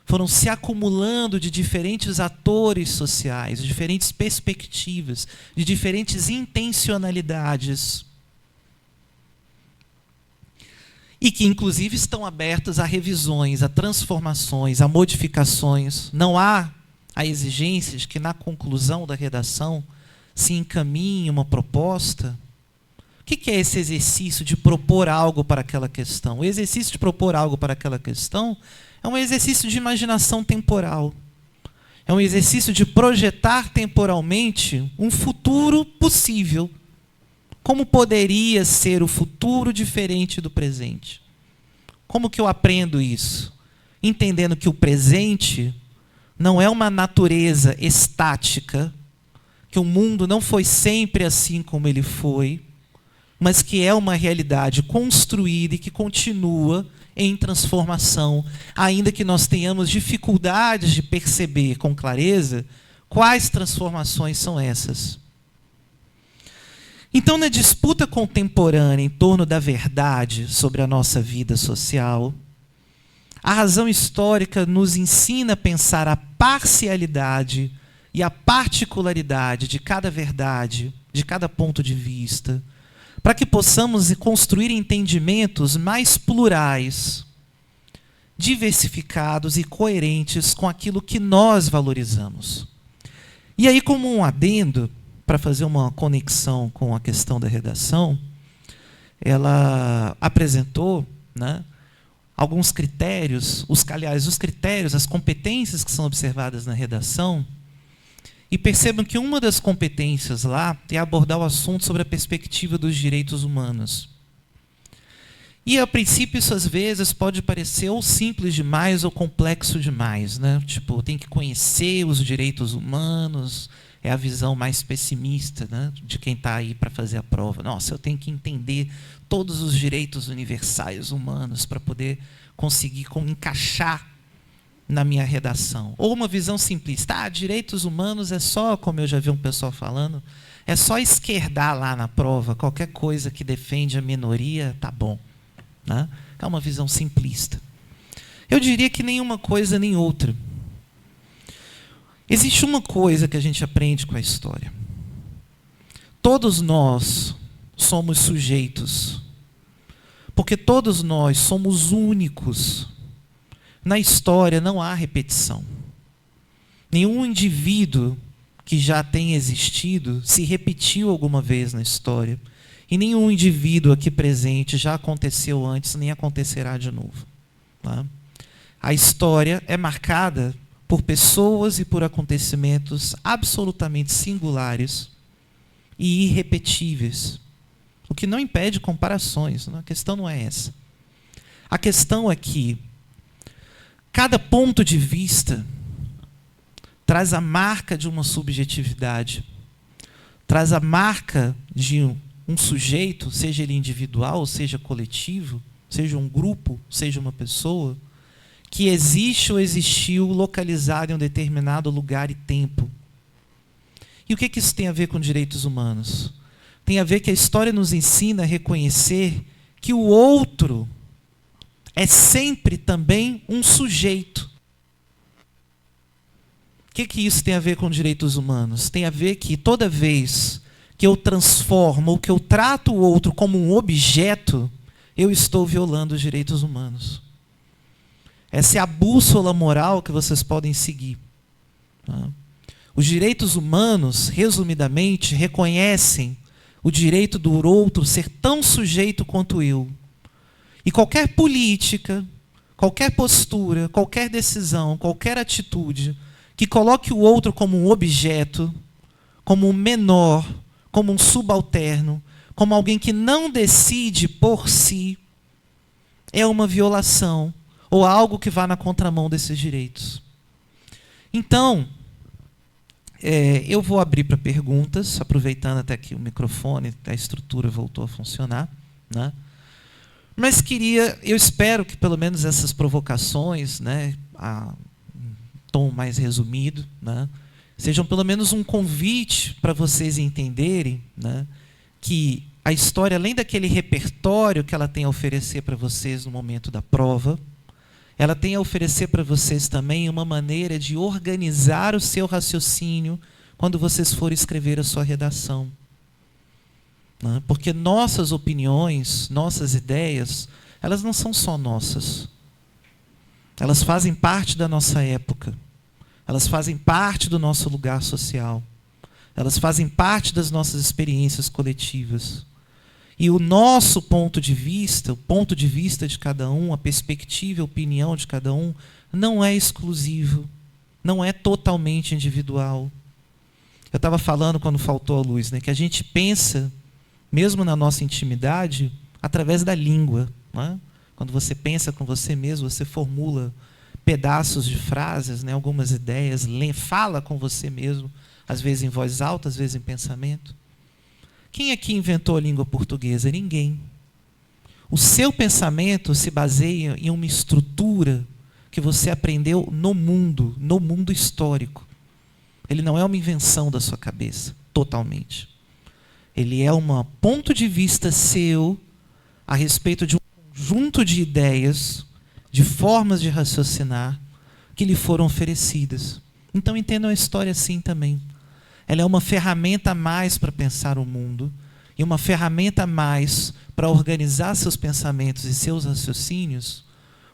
Foram se acumulando de diferentes atores sociais, de diferentes perspectivas, de diferentes intencionalidades. e que, inclusive, estão abertas a revisões, a transformações, a modificações. Não há a exigência de que, na conclusão da redação, se encaminhe uma proposta. O que é esse exercício de propor algo para aquela questão? O exercício de propor algo para aquela questão é um exercício de imaginação temporal. É um exercício de projetar temporalmente um futuro possível. Como poderia ser o futuro diferente do presente? Como que eu aprendo isso? Entendendo que o presente não é uma natureza estática, que o mundo não foi sempre assim como ele foi, mas que é uma realidade construída e que continua em transformação, ainda que nós tenhamos dificuldades de perceber com clareza quais transformações são essas. Então, na disputa contemporânea em torno da verdade sobre a nossa vida social, a razão histórica nos ensina a pensar a parcialidade e a particularidade de cada verdade, de cada ponto de vista, para que possamos construir entendimentos mais plurais, diversificados e coerentes com aquilo que nós valorizamos. E aí, como um adendo, para fazer uma conexão com a questão da redação, ela apresentou, né, alguns critérios, os critérios, as competências que são observadas na redação, e percebam que uma das competências lá é abordar o assunto sobre a perspectiva dos direitos humanos. E, a princípio, isso às vezes pode parecer ou simples demais ou complexo demais, né? Tipo, tem que conhecer os direitos humanos, é a visão mais pessimista, né, de quem está aí para fazer a prova. Nossa, eu tenho que entender todos os direitos universais humanos para poder conseguir encaixar na minha redação. Ou uma visão simplista. Direitos humanos é só, como eu já vi um pessoal falando, é só esquerdar lá na prova, qualquer coisa que defende a minoria, tá bom. Né? É uma visão simplista. Eu diria que nenhuma coisa nem outra. Existe uma coisa que a gente aprende com a história. Todos nós somos sujeitos, porque todos nós somos únicos. Na história não há repetição. Nenhum indivíduo que já tenha existido se repetiu alguma vez na história. E nenhum indivíduo aqui presente já aconteceu antes, nem acontecerá de novo. Tá? A história é marcada por pessoas e por acontecimentos absolutamente singulares e irrepetíveis. O que não impede comparações. Né? A questão não é essa. A questão é que cada ponto de vista traz a marca de uma subjetividade, traz a marca de um sujeito, seja ele individual, seja coletivo, seja um grupo, seja uma pessoa, que existe ou existiu localizado em um determinado lugar e tempo. E o que isso tem a ver com direitos humanos? Tem a ver que a história nos ensina a reconhecer que o outro é sempre também um sujeito. O que isso tem a ver com direitos humanos? Tem a ver que toda vez que eu transformo ou que eu trato o outro como um objeto, eu estou violando os direitos humanos. Essa é a bússola moral que vocês podem seguir. Os direitos humanos, resumidamente, reconhecem o direito do outro ser tão sujeito quanto eu. E qualquer política, qualquer postura, qualquer decisão, qualquer atitude que coloque o outro como um objeto, como um menor, como um subalterno, como alguém que não decide por si, é uma violação ou algo que vá na contramão desses direitos. Então, eu vou abrir para perguntas, aproveitando até que o microfone, a estrutura voltou a funcionar, né? Mas eu espero que pelo menos essas provocações, né, a um tom mais resumido, né, sejam pelo menos um convite para vocês entenderem, né, que a história, além daquele repertório que ela tem a oferecer para vocês no momento da prova, ela tem a oferecer para vocês também uma maneira de organizar o seu raciocínio quando vocês forem escrever a sua redação. Porque nossas opiniões, nossas ideias, elas não são só nossas. Elas fazem parte da nossa época. Elas fazem parte do nosso lugar social. Elas fazem parte das nossas experiências coletivas. E o nosso ponto de vista, o ponto de vista de cada um, a perspectiva e a opinião de cada um, não é exclusivo, não é totalmente individual. Eu estava falando, quando faltou a luz, né, que a gente pensa, mesmo na nossa intimidade, através da língua. Né? Quando você pensa com você mesmo, você formula pedaços de frases, né, algumas ideias, fala com você mesmo, às vezes em voz alta, às vezes em pensamento. Quem aqui inventou a língua portuguesa? Ninguém. O seu pensamento se baseia em uma estrutura que você aprendeu no mundo histórico. Ele não é uma invenção da sua cabeça, totalmente. Ele é um ponto de vista seu a respeito de um conjunto de ideias, de formas de raciocinar que lhe foram oferecidas. Então entendam a história assim também. Ela é uma ferramenta a mais para pensar o mundo e uma ferramenta a mais para organizar seus pensamentos e seus raciocínios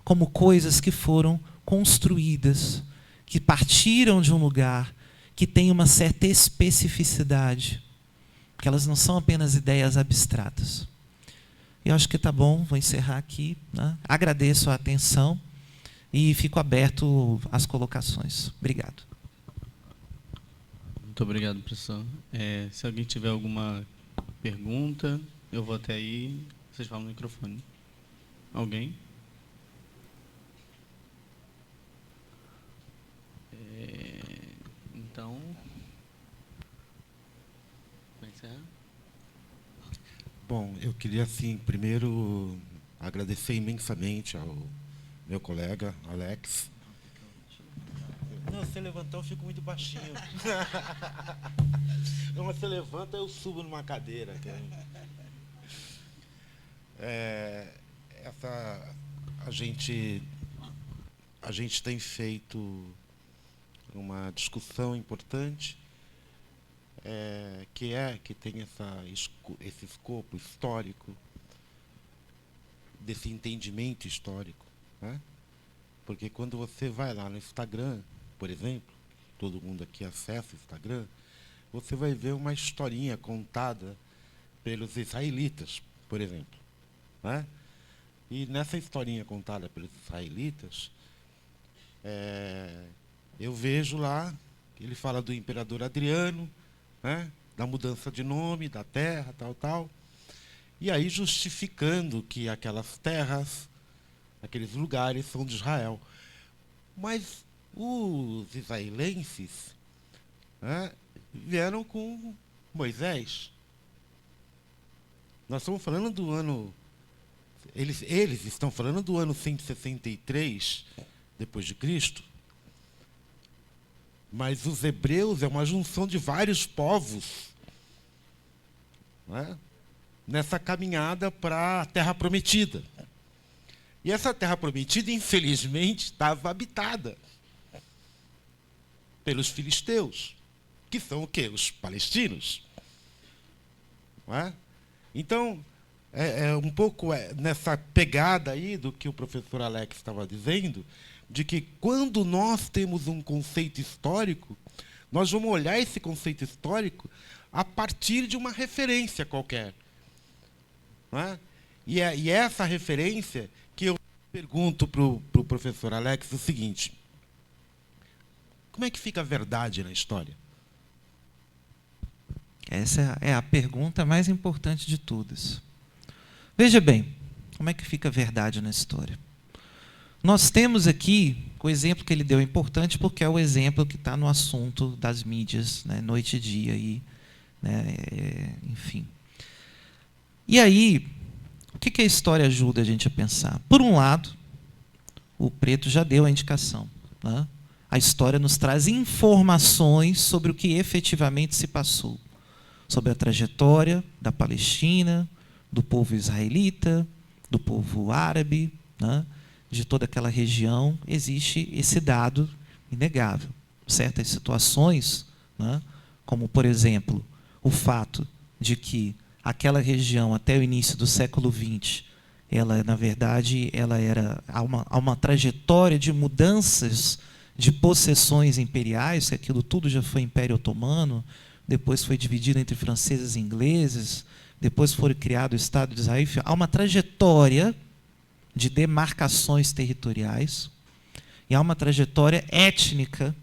como coisas que foram construídas, que partiram de um lugar que tem uma certa especificidade, que elas não são apenas ideias abstratas. Eu acho que está bom, vou encerrar aqui. Né? Agradeço a atenção e fico aberto às colocações. Obrigado. Muito obrigado, professor. Se alguém tiver alguma pergunta, eu vou até aí. Vocês falam no microfone. Alguém? Então, vai encerrar? Bom, eu queria, assim, primeiro agradecer imensamente ao meu colega, Alex. Não, se você levantar, eu fico muito baixinho. Não, mas você levanta, eu subo numa cadeira. A gente tem feito uma discussão importante, que tem esse escopo histórico, desse entendimento histórico, né? Porque quando você vai lá no Instagram, por exemplo, todo mundo aqui acessa o Instagram, você vai ver uma historinha contada pelos israelitas, por exemplo. Né? E nessa historinha contada pelos israelitas, eu vejo lá, ele fala do imperador Adriano, né? Da mudança de nome, da terra, tal, e aí justificando que aquelas terras, aqueles lugares são de Israel. Mas os israelenses, né, vieram com Moisés. Nós estamos falando do ano... Eles estão falando do ano 163 depois de Cristo. Mas os hebreus é uma junção de vários povos, né, nessa caminhada para a Terra Prometida. E essa Terra Prometida, infelizmente, estava habitada pelos filisteus, que são o quê? Os palestinos. Não é? Então, um pouco nessa pegada aí do que o professor Alex estava dizendo, de que quando nós temos um conceito histórico, nós vamos olhar esse conceito histórico a partir de uma referência qualquer. Não é? E é essa referência que eu pergunto para o professor Alex o seguinte: como é que fica a verdade na história? Essa é a pergunta mais importante de todas. Veja bem, como é que fica a verdade na história? Nós temos aqui, o exemplo que ele deu é importante porque é o exemplo que está no assunto das mídias, né, noite e dia, né, enfim. E aí, o que a história ajuda a gente a pensar? Por um lado, o Preto já deu a indicação, né? A história nos traz informações sobre o que efetivamente se passou, sobre a trajetória da Palestina, do povo israelita, do povo árabe, né? De toda aquela região. Existe esse dado inegável. Certas situações, né? Como, por exemplo, o fato de que aquela região, até o início do século XX, ela, na verdade, há uma trajetória de mudanças de possessões imperiais, que aquilo tudo já foi Império Otomano, depois foi dividido entre franceses e ingleses, depois foi criado o Estado de Israel. Há uma trajetória de demarcações territoriais e há uma trajetória étnica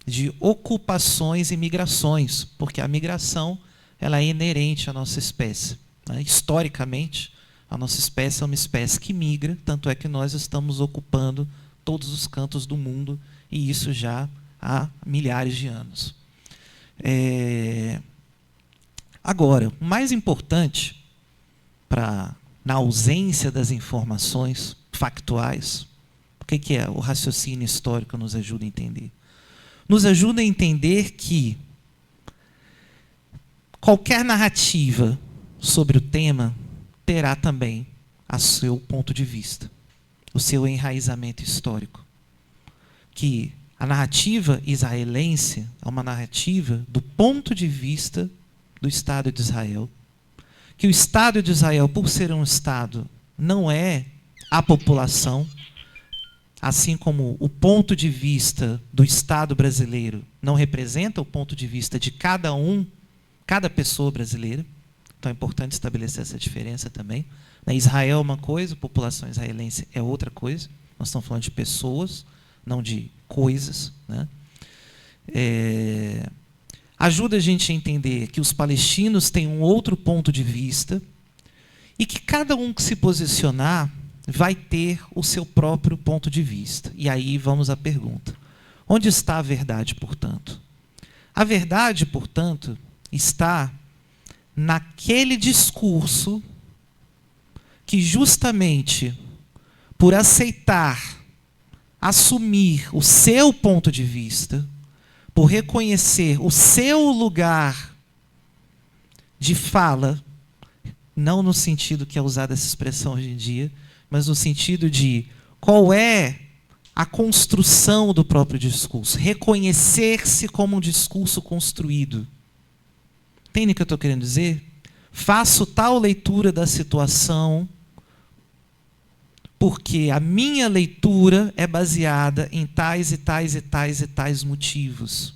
de ocupações e migrações, porque a migração ela é inerente à nossa espécie, né? Historicamente, a nossa espécie é uma espécie que migra, tanto é que nós estamos ocupando todos os cantos do mundo, e isso já há milhares de anos. Agora, o mais importante, na ausência das informações factuais, o que é o raciocínio histórico nos ajuda a entender? Nos ajuda a entender que qualquer narrativa sobre o tema terá também o seu ponto de vista, o seu enraizamento histórico. Que a narrativa israelense é uma narrativa do ponto de vista do Estado de Israel, que o Estado de Israel, por ser um Estado, não é a população, assim como o ponto de vista do Estado brasileiro não representa o ponto de vista de cada pessoa brasileira. Então é importante estabelecer essa diferença também. Israel é uma coisa, a população israelense é outra coisa. Nós estamos falando de pessoas, não de coisas, né? Ajuda a gente a entender que os palestinos têm um outro ponto de vista e que cada um que se posicionar vai ter o seu próprio ponto de vista. E aí vamos à pergunta. Onde está a verdade, portanto? A verdade, portanto, está naquele discurso que justamente por aceitar, assumir o seu ponto de vista, por reconhecer o seu lugar de fala, não no sentido que é usada essa expressão hoje em dia, mas no sentido de qual é a construção do próprio discurso, reconhecer-se como um discurso construído. Entende o que eu estou querendo dizer? Faço tal leitura da situação porque a minha leitura é baseada em tais e tais e tais e tais motivos.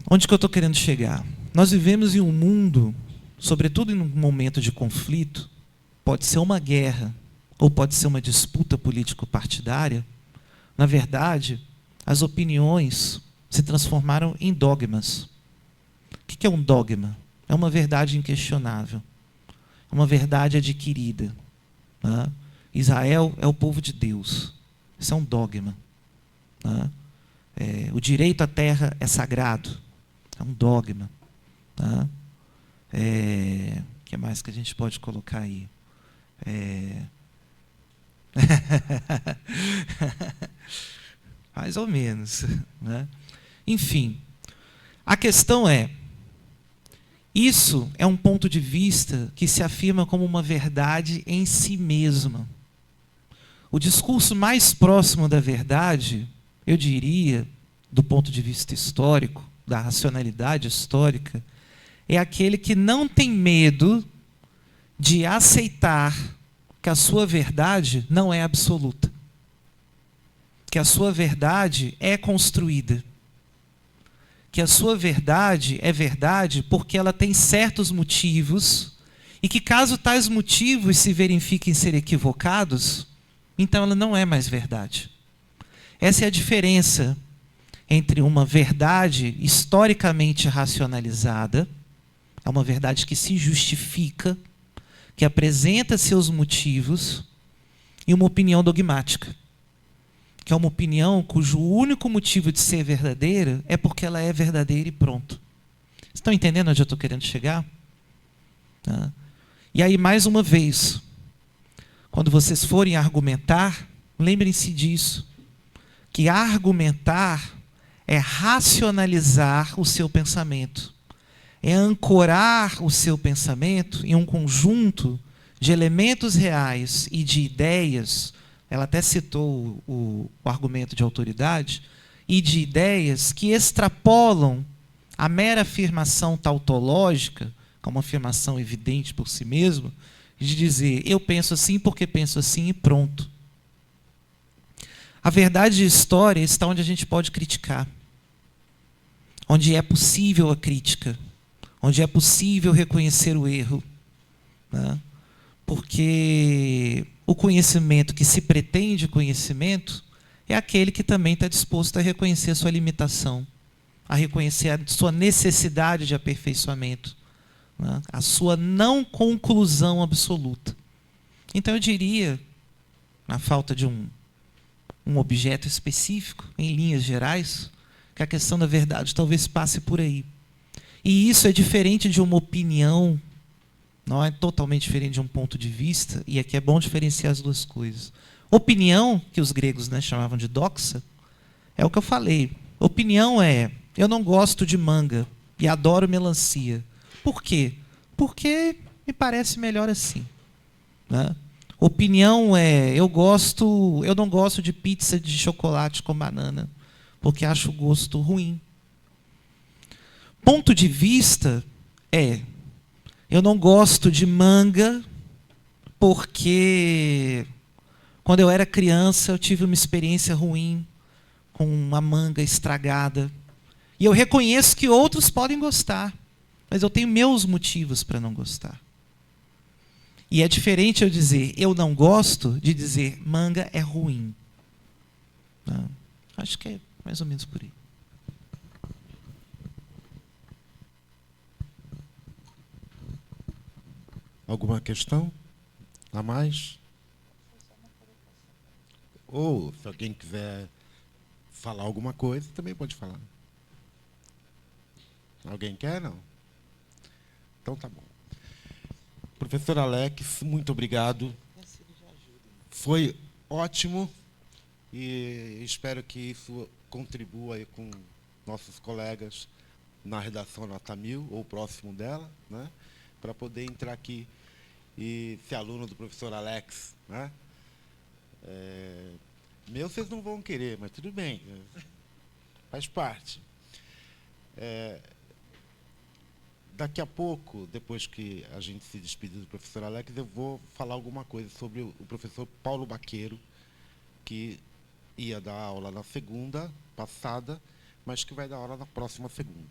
Onde que eu estou querendo chegar? Nós vivemos em um mundo, sobretudo em um momento de conflito, pode ser uma guerra, ou pode ser uma disputa político-partidária. Na verdade, as opiniões se transformaram em dogmas. O que é um dogma? É uma verdade inquestionável. É uma verdade adquirida. Né? Israel é o povo de Deus. Isso é um dogma. Né? O direito à terra é sagrado. É um dogma. Né? O que mais que a gente pode colocar aí? Mais ou menos, né? Enfim, a questão é, isso é um ponto de vista que se afirma como uma verdade em si mesma. O discurso mais próximo da verdade, eu diria, do ponto de vista histórico, da racionalidade histórica, é aquele que não tem medo de aceitar que a sua verdade não é absoluta, que a sua verdade é construída, que a sua verdade é verdade porque ela tem certos motivos e que caso tais motivos se verifiquem ser equivocados, então ela não é mais verdade. Essa é a diferença entre uma verdade historicamente racionalizada, é uma verdade que se justifica, que apresenta seus motivos, e uma opinião dogmática, que é uma opinião cujo único motivo de ser verdadeira é porque ela é verdadeira e pronto. Estão entendendo onde eu estou querendo chegar? Tá? E aí, mais uma vez, quando vocês forem argumentar, lembrem-se disso, que argumentar é racionalizar o seu pensamento, é ancorar o seu pensamento em um conjunto de elementos reais e de ideias. Ela até citou o argumento de autoridade, e de ideias que extrapolam a mera afirmação tautológica como uma afirmação evidente por si mesmo, de dizer, eu penso assim porque penso assim e pronto. A verdade de história está onde a gente pode criticar, onde é possível a crítica, onde é possível reconhecer o erro, né? Porque o conhecimento que se pretende conhecimento é aquele que também está disposto a reconhecer a sua limitação, a reconhecer a sua necessidade de aperfeiçoamento, né? A sua não conclusão absoluta. Então eu diria, na falta de um objeto específico, em linhas gerais, que a questão da verdade talvez passe por aí. E isso é diferente de uma opinião, não é totalmente diferente de um ponto de vista, e aqui é bom diferenciar as duas coisas. Opinião, que os gregos, né, chamavam de doxa, é o que eu falei. Opinião é, eu não gosto de manga e adoro melancia. Por quê? Porque me parece melhor assim, né? Opinião é, eu não gosto de pizza de chocolate com banana, porque acho o gosto ruim. Ponto de vista é, eu não gosto de manga porque quando eu era criança eu tive uma experiência ruim com uma manga estragada. E eu reconheço que outros podem gostar, mas eu tenho meus motivos para não gostar. E é diferente eu dizer eu não gosto de dizer manga é ruim. Não, acho que é mais ou menos por aí. Alguma questão a mais? Ou, se alguém quiser falar alguma coisa, também pode falar. Alguém quer, não? Então tá bom. Professor Alex, muito obrigado. Foi ótimo e espero que isso contribua aí com nossos colegas na redação Nota 1000 ou próximo dela, né, para poder entrar aqui e ser aluno do professor Alex, né? Meu vocês não vão querer, mas tudo bem, faz parte. Daqui a pouco, depois que a gente se despedir do professor Alex, eu vou falar alguma coisa sobre o professor Paulo Baqueiro, que ia dar aula na segunda passada, mas que vai dar aula na próxima segunda.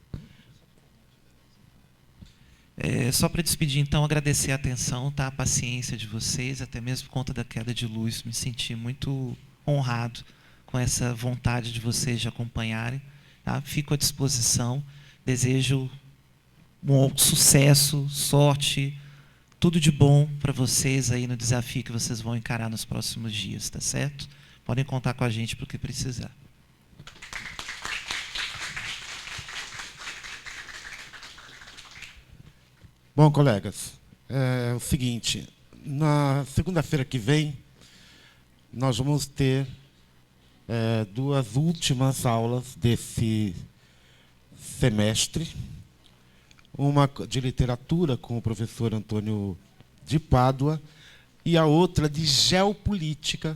Só para despedir, então, agradecer a atenção, tá? A paciência de vocês, até mesmo por conta da queda de luz. Me senti muito honrado com essa vontade de vocês de acompanharem. Tá? Fico à disposição. Desejo um sucesso, sorte, tudo de bom para vocês aí no desafio que vocês vão encarar nos próximos dias, tá certo? Podem contar com a gente para o que precisar. Bom, colegas, é o seguinte, na segunda-feira que vem, nós vamos ter duas últimas aulas desse semestre, uma de literatura com o professor Antônio de Pádua e a outra de geopolítica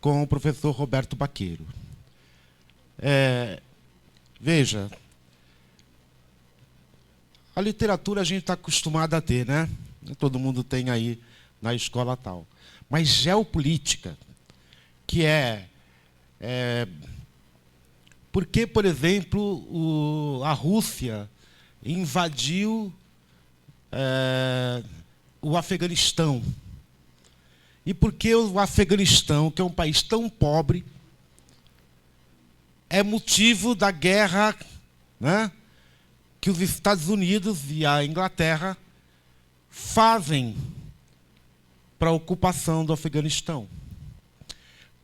com o professor Roberto Baqueiro. Veja, a literatura a gente está acostumado a ter, né? Todo mundo tem aí na escola tal. Mas geopolítica, que por que, por exemplo, a Rússia invadiu o Afeganistão? E por que o Afeganistão, que é um país tão pobre, é motivo da guerra, né, que os Estados Unidos e a Inglaterra fazem para a ocupação do Afeganistão?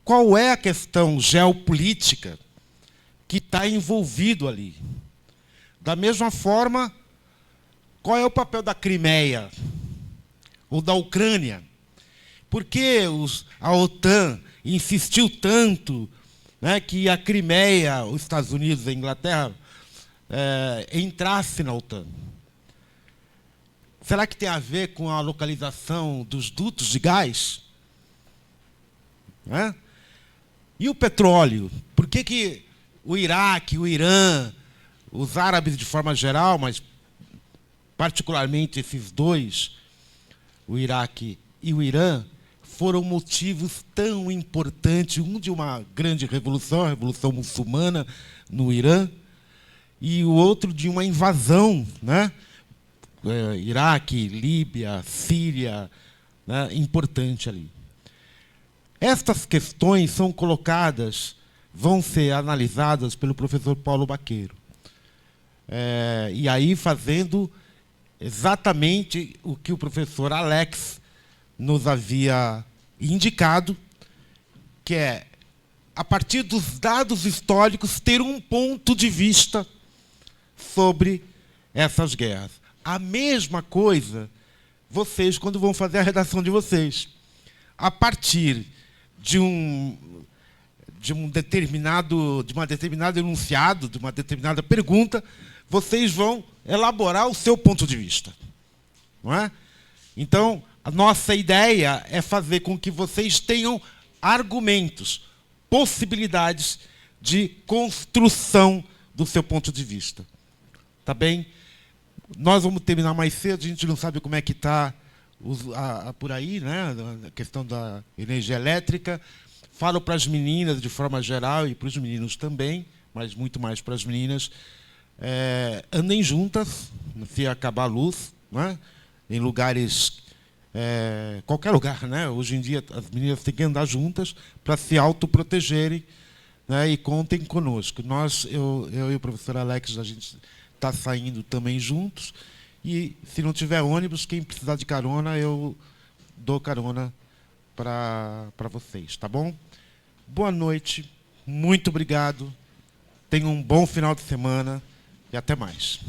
Qual é a questão geopolítica que está envolvido ali? Da mesma forma, qual é o papel da Crimeia ou da Ucrânia? Por que a OTAN insistiu tanto, né, que a Crimeia, os Estados Unidos e a Inglaterra entrasse na OTAN? Será que tem a ver com a localização dos dutos de gás? Né? E o petróleo? Por que o Iraque, o Irã, os árabes de forma geral, mas particularmente esses dois, o Iraque e o Irã, foram motivos tão importantes, um de uma grande revolução, a Revolução Muçulmana no Irã, e o outro de uma invasão, né? Iraque, Líbia, Síria, né? Importante ali. Estas questões são colocadas, vão ser analisadas pelo professor Paulo Baqueiro. E aí fazendo exatamente o que o professor Alex nos havia indicado, que é, a partir dos dados históricos, ter um ponto de vista sobre essas guerras. A mesma coisa, vocês, quando vão fazer a redação de vocês, a partir de uma determinado enunciado, de uma determinada pergunta, vocês vão elaborar o seu ponto de vista, não é? Então, a nossa ideia é fazer com que vocês tenham argumentos, possibilidades de construção do seu ponto de vista. Tá bem? Nós vamos terminar mais cedo, a gente não sabe como é que está por aí, né? A questão da energia elétrica. Falo para as meninas de forma geral e para os meninos também, mas muito mais para as meninas. Andem juntas, se acabar a luz, né? Em lugares, qualquer lugar, né? Hoje em dia as meninas têm que andar juntas para se autoprotegerem, né? E contem conosco. Eu e o professor Alex, a gente está saindo também juntos, e se não tiver ônibus, quem precisar de carona, eu dou carona para vocês, tá bom? Boa noite, muito obrigado, tenham um bom final de semana e até mais.